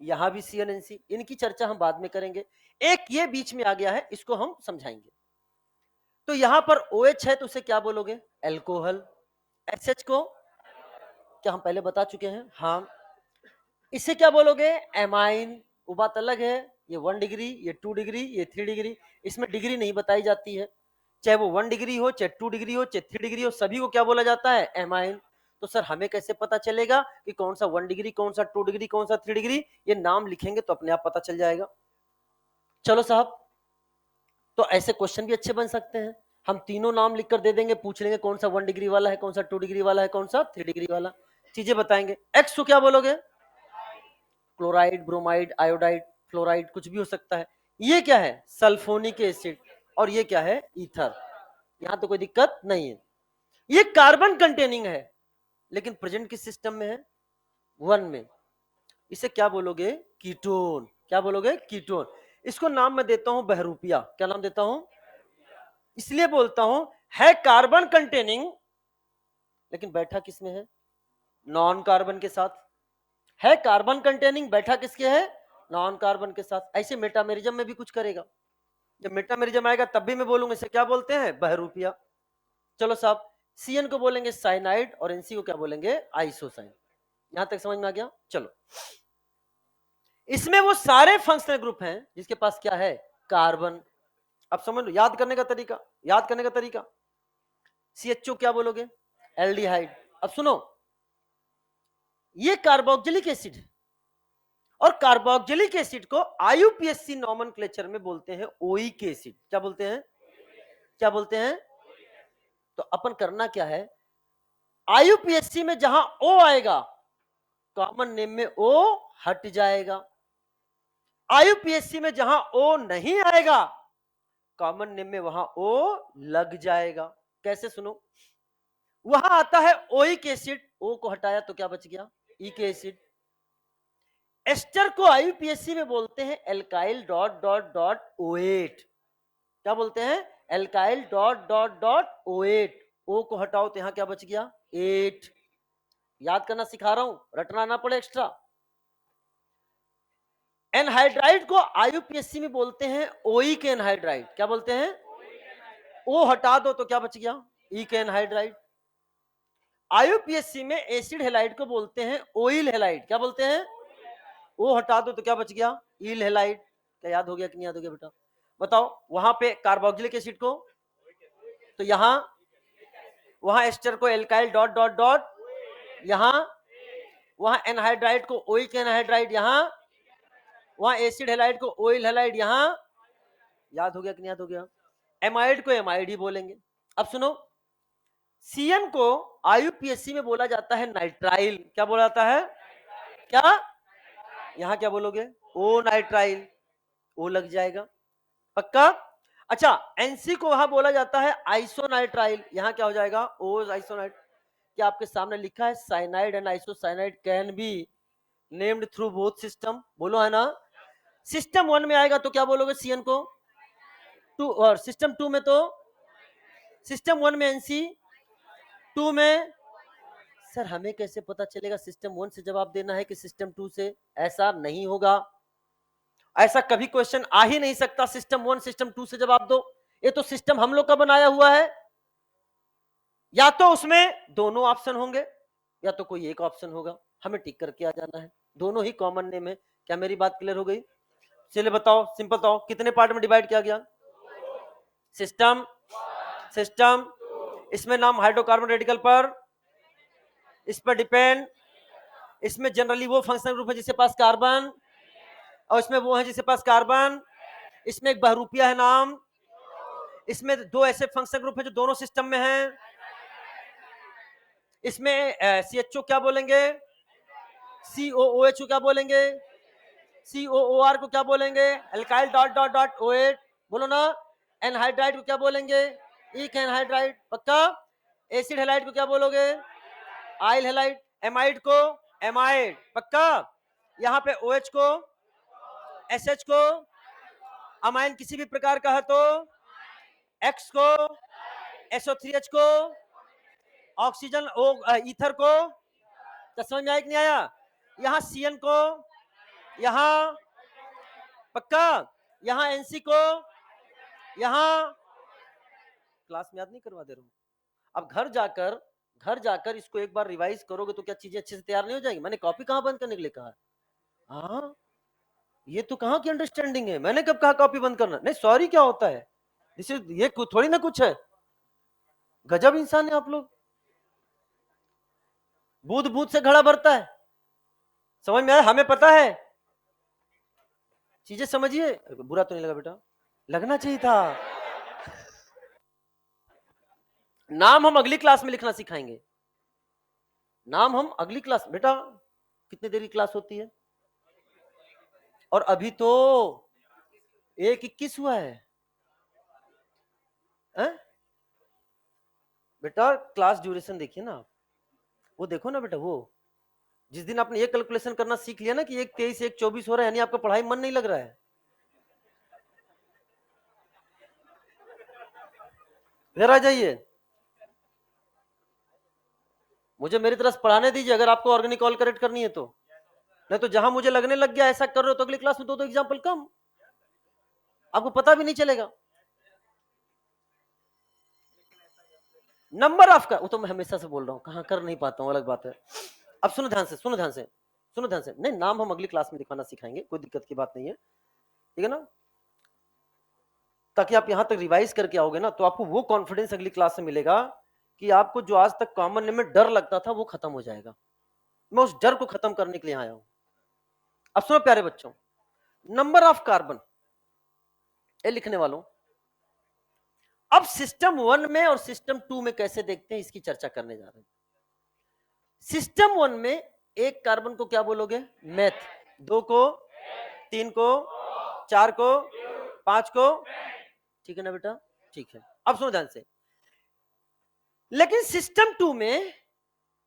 यहां भी CnNC, इनकी चर्चा हम बाद में करेंगे। एक ये बीच में आ गया है, इसको हम समझाएंगे। तो यहां पर OH है तो उसे क्या बोलोगे? एल्कोहल। SH को क्या हम पहले बता चुके हैं? हाँ। इसे क्या बोलोगे? एमाइन। वो बात अलग है, ये 1 डिग्री, ये 2 डिग्री, ये 3 डिग्री, इसमें डिग्री नहीं बताई जाती है। चाहे वो 1 डिग्री हो, चाहे 2 डिग्री हो, चाहे 3 डिग्री हो, सभी को क्या बोला जाता है? एमाइन। तो सर हमें कैसे पता चलेगा कि कौन सा 1 डिग्री, कौन सा 2 डिग्री, कौन सा 3 डिग्री? ये नाम लिखेंगे तो अपने आप पता चल जाएगा। चलो साहब, तो ऐसे क्वेश्चन भी अच्छे बन सकते हैं। हम तीनों नाम लिखकर दे देंगे, पूछ लेंगे कौन सा 1 डिग्री वाला है, कौन सा 2 डिग्री वाला है, कौन सा 3 डिग्री वाला, चीजें बताएंगे। एक्स को क्या बोलोगे? क्लोराइड, ब्रोमाइड, आयोडाइड, फ्लोराइड, कुछ भी हो सकता है। ये क्या है? Sulphonic acid. और ये क्या है? ईथर। यहां तो कोई दिक्कत नहीं है। ये कार्बन कंटेनिंग है, लेकिन प्रेजेंट किस सिस्टम में है? 1 में। इसे क्या बोलोगे? कीटोन। क्या बोलोगे? कीटोन। इसको नाम मैं देता हूं बहरूपिया। क्या नाम देता हूं? इसलिए बोलता हूं है कार्बन कंटेनिंग, लेकिन बैठा किस में है? नॉन कार्बन के साथ। है कार्बन कंटेनिंग, बैठा किसके है? नॉन कार्बन के साथ। ऐसे मेटामेरिज्म में भी कुछ करेगा। जब मेटामेरिज्म आएगा तब भी मैं बोलूंगा इसे क्या बोलते हैं? बहरूपिया। चलो साहब, CN को बोलेंगे साइनाइड और NC को क्या बोलेंगे? आइसोसाइन। यहां तक समझ में आ गया? चलो, इसमें वो सारे फंक्शनल ग्रुप हैं जिसके पास क्या है? कार्बन। अब समझ लो, याद करने का तरीका, याद करने का तरीका। CHO क्या बोलोगे? एल्डिहाइड। अब सुनो, ये कार्बोक्सिलिक एसिड है, और कार्बोक्सिलिक एसिड को IUPAC नॉमेनक्लेचर में बोलते हैं ओइक एसिड। क्या बोलते हैं? क्या बोलते हैं? तो अपन करना क्या है, IUPAC में जहां O आएगा, कॉमन नेम में O हट जाएगा। IUPAC में जहां O नहीं आएगा, कॉमन नेम में वहां O लग जाएगा। कैसे? सुनो, वहां आता है ओइक एसिड, O को हटाया तो क्या बच गया? इक एसिड। एस्टर को IUPAC में बोलते हैं alkyl dot dot dot OH। क्या बोलते हैं? Alkyl dot dot dot OH। O को हटाओ तो यहां क्या बच गया? 8। याद करना सिखा रहा हूं, रटना ना पड़े एक्स्ट्रा। एनहाइड्राइड को IUPAC में बोलते हैं ओइक एनहाइड्राइड। क्या बोलते हैं? O हटा दो तो क्या बच गया? इक एनहाइड्राइड। IUPAC में एसिड हेलाइड को बोलते हैं ओइल हेलाइड। क्या बोलते हैं? O हटा दो तो क्या बच गया? इल हेलाइड। क्या याद हो गया कि नहीं याद हो गया बेटा? बताओ, वहां पे कार्बोक्सिलिक एसिड को, तो यहां वहां एस्टर को एल्काइल डॉट डॉट डॉट, यहां वहां एनहाइड्राइड को ओइक एनहाइड्राइड, यहां वहां एसिड हेलाइड को ओइल हेलाइड, यहां। याद हो गया कि नहीं याद हो गया? एमाइड को एमाइड ही बोलेंगे। अब सुनो, CN को IUPAC में बोला जाता है नाइट्राइल। क्या बोला जाता है? क्या? यहां क्या बोलोगे? ओ नाइट्राइल। ओ लग जाएगा, पक्का? अच्छा, NC को वहां बोला जाता है आइसोनाइट्राइल। यहां क्या हो जाएगा? ओ आइसोनाइट। क्या आपके सामने लिखा है cyanide and isocyanide can be named through both system? बोलो है ना? सिस्टम 1 में आएगा तो क्या बोलोगे CN को? 2, और सिस्टम 2 में तो? सिस्टम 1 में NC, 2 में? सर हमें कैसे पता चलेगा? सिस्टम 1 से जवाब देना है कि सिस्टम 2 से? ऐसा नहीं होगा, ऐसा कभी क्वेश्चन आ ही नहीं सकता सिस्टम 1 सिस्टम 2 से जवाब दो। ये तो सिस्टम हम लोग का बनाया हुआ है, या तो उसमें दोनों ऑप्शन होंगे या तो कोई एक ऑप्शन होगा, हमें टिक करके आ जाना है। दोनों ही कॉमन नेम है। क्या मेरी बात क्लियर हो गई? चलिए बताओ, सिंपल बताओ, कितने पार्ट में डिवाइड किया गया? सिस्टम, सिस्टम, इसमें नाम हाइड्रोकार्बन रेडिकल पर इस पर डिपेंड। इसमें जनरली वो फंक्शनल ग्रुप है जिसके पास कार्बन, और इसमें वो है जिसके पास कार्बन। इसमें एक बहुरूपिया है नाम। इसमें दो ऐसे फंक्शनल ग्रुप है जो दोनों सिस्टम में हैं। इसमें CHO क्या बोलेंगे, COOH क्या बोलेंगे, COOR को क्या बोलेंगे, alkyl dot dot dot OH बोलो ना। एनहाइड्राइड को क्या बोलेंगे, इक एनहाइड्राइड, पक्का। एसिड हैलाइड को क्या बोलोगे, आइल हैलाइड। एमाइड को एमाइड, पक्का। यहाँ पे OH को, SH को, अमाइन किसी भी प्रकार का है तो X को, SO3H को, ऑक्सीजन ईथर को। समझ में आया कि नहीं आया। यहाँ CN को, यहाँ पक्का, यहाँ NC को, यहाँ क्लास में याद नहीं करवा दे रहा हूँ। अब घर जाकर इसको एक बार रिवाइज करोगे तो क्या चीजें अच्छे से तैयार नहीं हो जाएंगी। मैंने कॉपी कहाँ बंद करने के लिए कहा। हाँ, ये तो कहाँ की अंडरस्टैंडिंग है। मैंने कब कहा कॉपी बंद करना। नहीं सॉरी क्या होता है, ये थोड़ी ना कुछ है। गजब इंसान है आप लोग, बूंद बूंद से घड़ा भरता है। समझ में आया, हमें पता है चीजें, समझिए। बुरा तो नहीं लगा बेटा, लगना चाहिए था। नाम हम अगली क्लास में लिखना सिखाएंगे। नाम हम अगली क्लास। बेटा कितनी देर की क्लास होती है, और अभी तो 1:21 हुआ है। बेटा क्लास ड्यूरेशन देखिए ना, वो देखो ना बेटा, वो जिस दिन आपने ये कैलकुलेशन करना सीख लिया ना कि 1:23 1:24 हो रहा है, यानी आपका पढ़ाई मन नहीं लग रहा है। घर आ जाइए, मुझे मेरी तरफ पढ़ाने दीजिए अगर आपको ऑर्गेनिक ऑल करेक्ट करनी है तो। नहीं तो जहां मुझे लगने लग गया ऐसा कर रहे हो तो अगली क्लास में दो एग्जाम्पल कम, आपको पता भी नहीं चलेगा। नंबर ऑफ का वो तो मैं हमेशा से बोल रहा हूँ, कहाँ कर नहीं पाता हूँ, अलग बात है। अब सुनो ध्यान से, सुनो ध्यान से, सुनो ध्यान से। नहीं, नाम हम अगली क्लास में दिखाना सिखाएंगे, कोई दिक्कत की बात नहीं है, ठीक है ना। ताकि आप यहां तक रिवाइज करके आओगे ना तो आपको वो कॉन्फिडेंस अगली क्लास से मिलेगा कि आपको जो आज तक कॉमन में डर लगता था वो खत्म हो जाएगा। मैं उस डर को खत्म करने के लिए आया हूं। अब सुनो प्यारे बच्चों, नंबर ऑफ कार्बन ये लिखने वालों, अब सिस्टम 1 में और सिस्टम 2 में कैसे देखते हैं इसकी चर्चा करने जा रहे हैं। सिस्टम 1 में एक कार्बन को क्या बोलोगे, मेथ, 2 को, 3 को, 4 को, 5 को, ठीक है ना बेटा, ठीक है। अब सुनो ध्यान से, लेकिन सिस्टम 2 में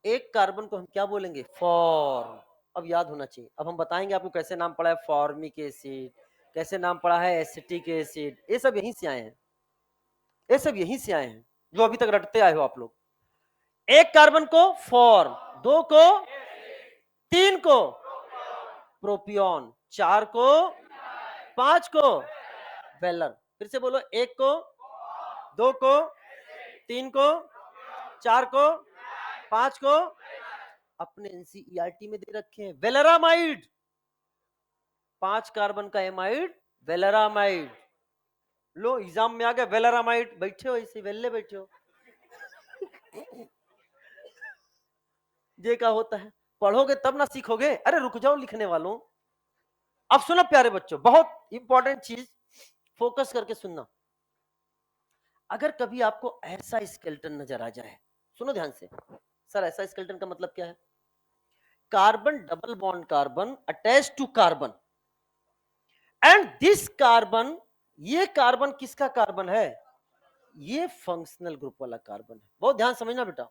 एक कार्बन को हम क्या बोलेंगे, फॉर्म। अब याद होना चाहिए, अब हम बताएंगे आपको कैसे नाम पड़ा है फॉर्मिक एसिड, कैसे नाम पड़ा है एसिटिक एसिड, ये सब यहीं से आए हैं, ये सब यहीं से आए हैं जो अभी तक रटते आए हो आप लोग। एक कार्बन को फॉर्म, 2 को, 3 को प्रोपियन, 4 को, 5 को वेलर। फिर से बोलो, 1 को, 2 को, 3 को, 4 को, 5 को अपने NCERT में दे रखे हैं वेलरामाइड, 5 कार्बन का एमाइड वेलरामाइड। लो एग्जाम में आ गया वेलरामाइड, बैठे हो ऐसे वेल्ले बैठे हो। ये क्या होता है, पढ़ोगे तब ना सीखोगे। अरे रुक जाओ लिखने वालों। अब सुनो प्यारे बच्चों, बहुत इंपॉर्टेंट चीज, फोकस करके सुनना। अगर कभी आपको ऐसा स्केलेटन नजर आ जाए, सुनो ध्यान से। सर ऐसा स्केलेटन का मतलब क्या है, carbon double bond carbon attach to carbon, and this carbon, ये कार्बन किसका कार्बन है, ये फंक्शनल ग्रुप वाला कार्बन है। बहुत ध्यान समझना बेटा,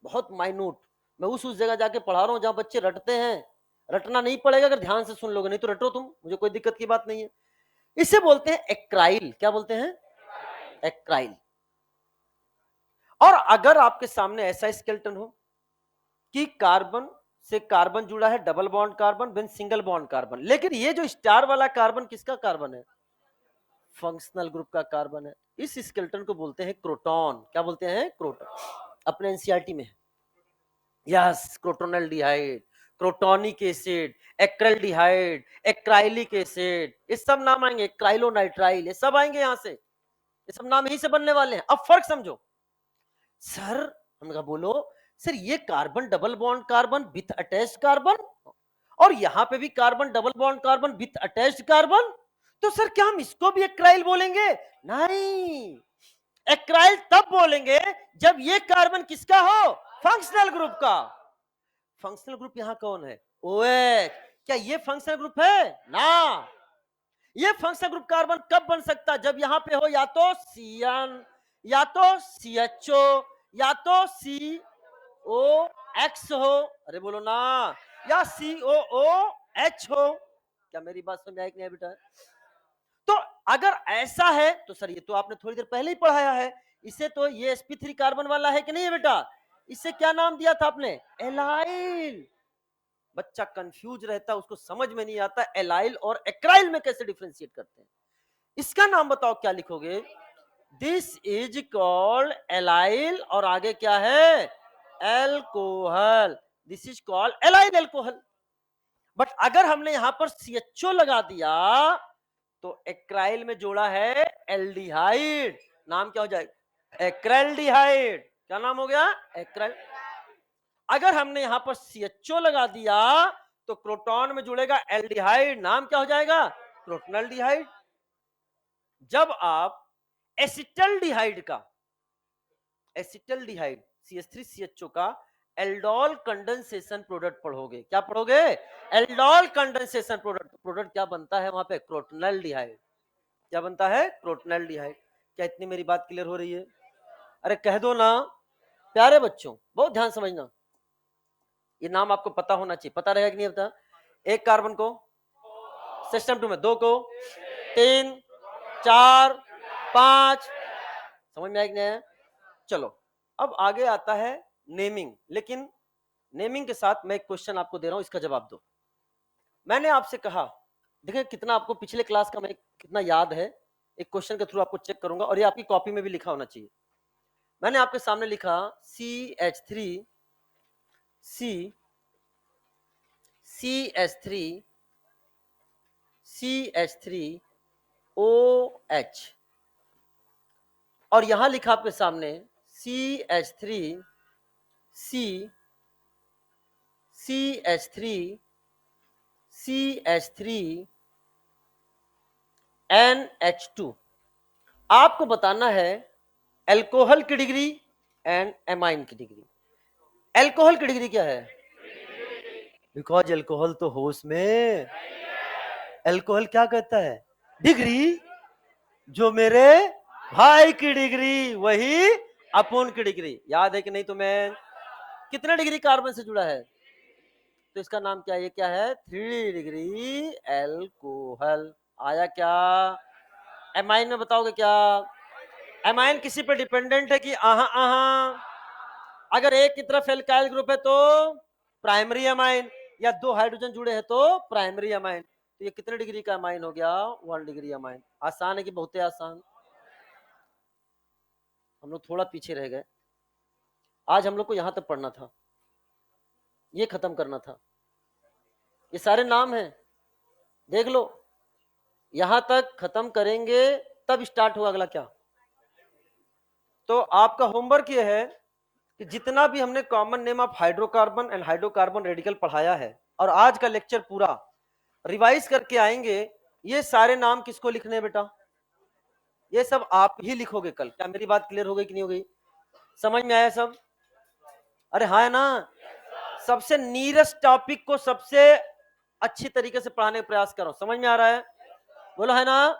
बहुत माइन्यूट। मैं उस जगह जाके पढ़ा रहा हूं जहां बच्चे रटते हैं। रटना नहीं पड़ेगा अगर ध्यान से सुन लोगे, नहीं तो रटो तुम, मुझे कोई दिक्कत की बात नहीं है। इसे बोलते हैं एक्राइल। क्या बोलते हैं, एक्राइल। और अगर आपके सामने ऐसा स्केलेटन हो कि कार्बन से कार्बन जुड़ा है, double bond carbon, then single bond carbon, लेकिन ये जो स्टार वाला कार्बन किसका कार्बन है, फंक्शनल ग्रुप का कार्बन है, इस स्केलेटन को बोलते हैं क्रोटॉन। क्या बोलते हैं, क्रोटॉन। अपने एनसीईआरटी में yes, crotonaldehyde, crotonic acid, acraldehyde, acrylic acid, ये सब नाम आएंगे, एक्राइलोनाइट्राइल, ये सब आएंगे यहां से, ये सब नाम यहीं से बनने वाले हैं। अब फर्क समझो, सर हमने कहा बोलो। सर ये carbon double bond carbon with attached carbon, और यहां पे भी carbon double bond carbon with attached carbon, तो सर क्या हम इसको भी एक्राइल बोलेंगे? नहीं, एक्राइल तब बोलेंगे जब ये कार्बन किसका हो? फंक्शनल ग्रुप का। फंक्शनल ग्रुप यहां कौन है? OH। क्या ये फंक्शनल ग्रुप है? ना। ये फंक्शनल ग्रुप कार्बन कब बन सकता? जब यहां पे हो या तो CN, या तो CHO, या तो COX हो, अरे बोलो ना, या COOH हो। क्या मेरी बात समझ आई कि नहीं बेटा? तो अगर ऐसा है तो सर ये तो आपने थोड़ी देर पहले ही पढ़ाया है, इसे तो ये sp3 कार्बन वाला है कि नहीं है बेटा? इसे क्या नाम दिया था आपने? एलाइल। बच्चा कंफ्यूज रहता है, उसको समझ में नहीं आता एलाइल और एक्राइल में कैसे डिफरेंशिएट करते हैं। इसका नाम बताओ क्या लिखोगे? दिस इज कॉल्ड एलाइल, और आगे क्या है? Alcohol. This is called allyl alcohol. But अगर हमने यहां पर CHO लगा दिया तो एक्राइल में जोड़ा है एल्डिहाइड, नाम क्या हो जाएगा? एक्राइल्डिहाइड। क्या नाम हो गया? एक्राइल। अगर हमने यहां पर CHO लगा दिया तो क्रोटॉन में जुड़ेगा एल्डिहाइड, नाम क्या हो जाएगा? क्रोटोनल्डिहाइड। जब आप एसिटल्डिहाइड का, एसिटल्डिहाइड CH3CHO का एल्डोल कंडेंसेशन प्रोडक्ट पढ़ोगे, क्या पढ़ोगे? Aldol condensation product. प्रोडक्ट क्या बनता है वहां पे? क्रोटोनल्डिहाइड। क्या बनता है? क्रोटोनल्डिहाइड। क्या इतनी मेरी बात क्लियर हो रही है? अरे कह दो ना प्यारे बच्चों, बहुत ध्यान समझना। ये नाम आपको पता होना चाहिए, पता रहेगा कि नहीं पता? एक कार्बन को सिस्टम 2 में, 2 को 3, 4, 5, समझ में आया कि नहीं आया? चलो अब आगे आता है नेमिंग, लेकिन नेमिंग के साथ मैं एक क्वेश्चन आपको दे रहा हूं, इसका जवाब दो। मैंने आपसे कहा, देखिए कितना आपको पिछले क्लास का मैं कितना याद है, एक क्वेश्चन के थ्रू आपको चेक करूंगा, और ये आपकी कॉपी में भी लिखा होना चाहिए। मैंने आपके सामने लिखा CH3 CH3 CH3OH, और यहां लिखा आपके सामने CH3 NH2। आपको बताना है एल्कोहल की डिग्री एंड एमाइन की डिग्री। एल्कोहल की डिग्री क्या है? बिकॉज एल्कोहल तो होश में, एल्कोहल क्या कहता है? डिग्री, जो मेरे भाई की डिग्री वही अपुन की डिग्री। याद है कि नहीं तुम्हें? कितने डिग्री कार्बन से जुड़ा है? तो इसका नाम क्या है? ये क्या है? 3 डिग्री एल्कोहल। आया क्या? एमाइन में बताओगे क्या? एमाइन किसी पे डिपेंडेंट है कि आहा आहा? अगर एक की तरफ एल्काइल ग्रुप है तो प्राइमरी अमाइन, या 2 हाइड्रोजन जुड़े हैं तो प्राइमरी अमाइन। तो ये कितने डिग्री का अमाइन हो गया? 1 डिग्री अमाइन। आसान है कि बहुत आसान? हम लोग थोड़ा पीछे रह गए। आज हम लोग को यहां तक पढ़ना था, ये खत्म करना था। ये सारे नाम हैं, देख लो, यहां तक खत्म करेंगे तब स्टार्ट होगा अगला क्या। तो आपका होमवर्क ये है कि जितना भी हमने common name of hydrocarbon and hydrocarbon radical पढ़ाया है, और आज का लेक्चर पूरा रिवाइज करके आएंगे। ये सारे नाम किसको लिखने हैं बेटा? ये सब आप ही लिखोगे कल। क्या मेरी बात क्लियर हो गई कि नहीं हो गई? समझ में आया सब? अरे हाँ है ना? सबसे नीरेस्ट टॉपिक को सबसे अच्छी तरीके से पढ़ाने का प्रयास करो। समझ में आ रहा है? बोलो है ना?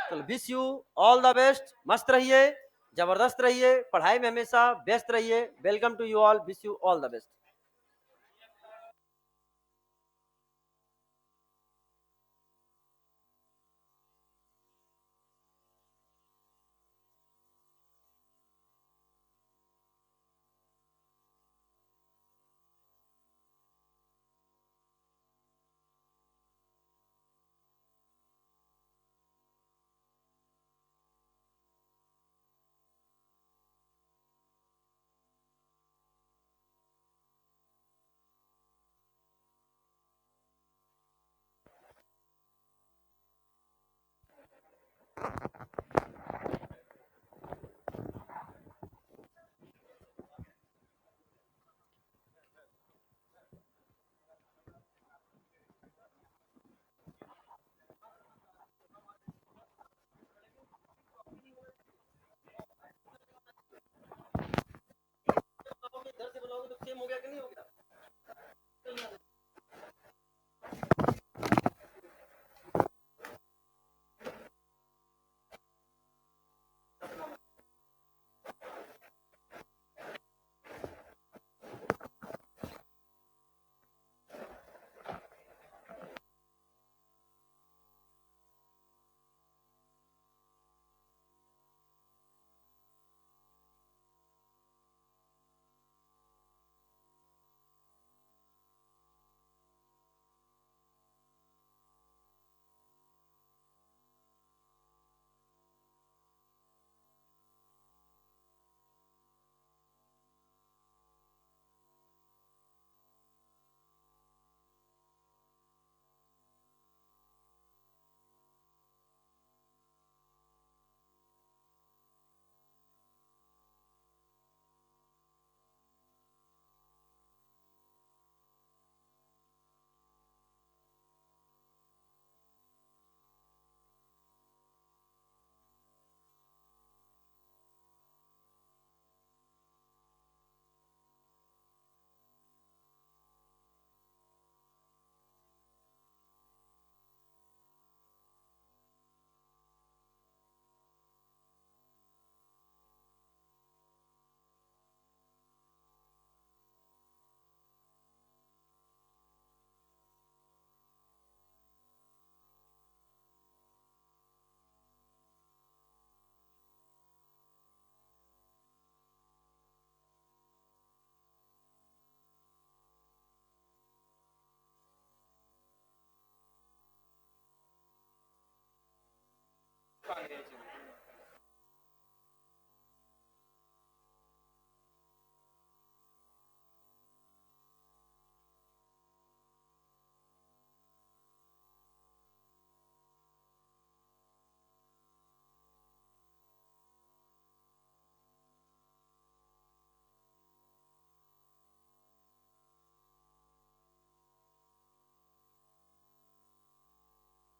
चलो, wish you all the best. मस्त रहिए, जबरदस्त रहिए, पढ़ाई में हमेशा व्यस्त रहिए। Welcome to you all, wish you all the best. गया कि नहीं हो गया?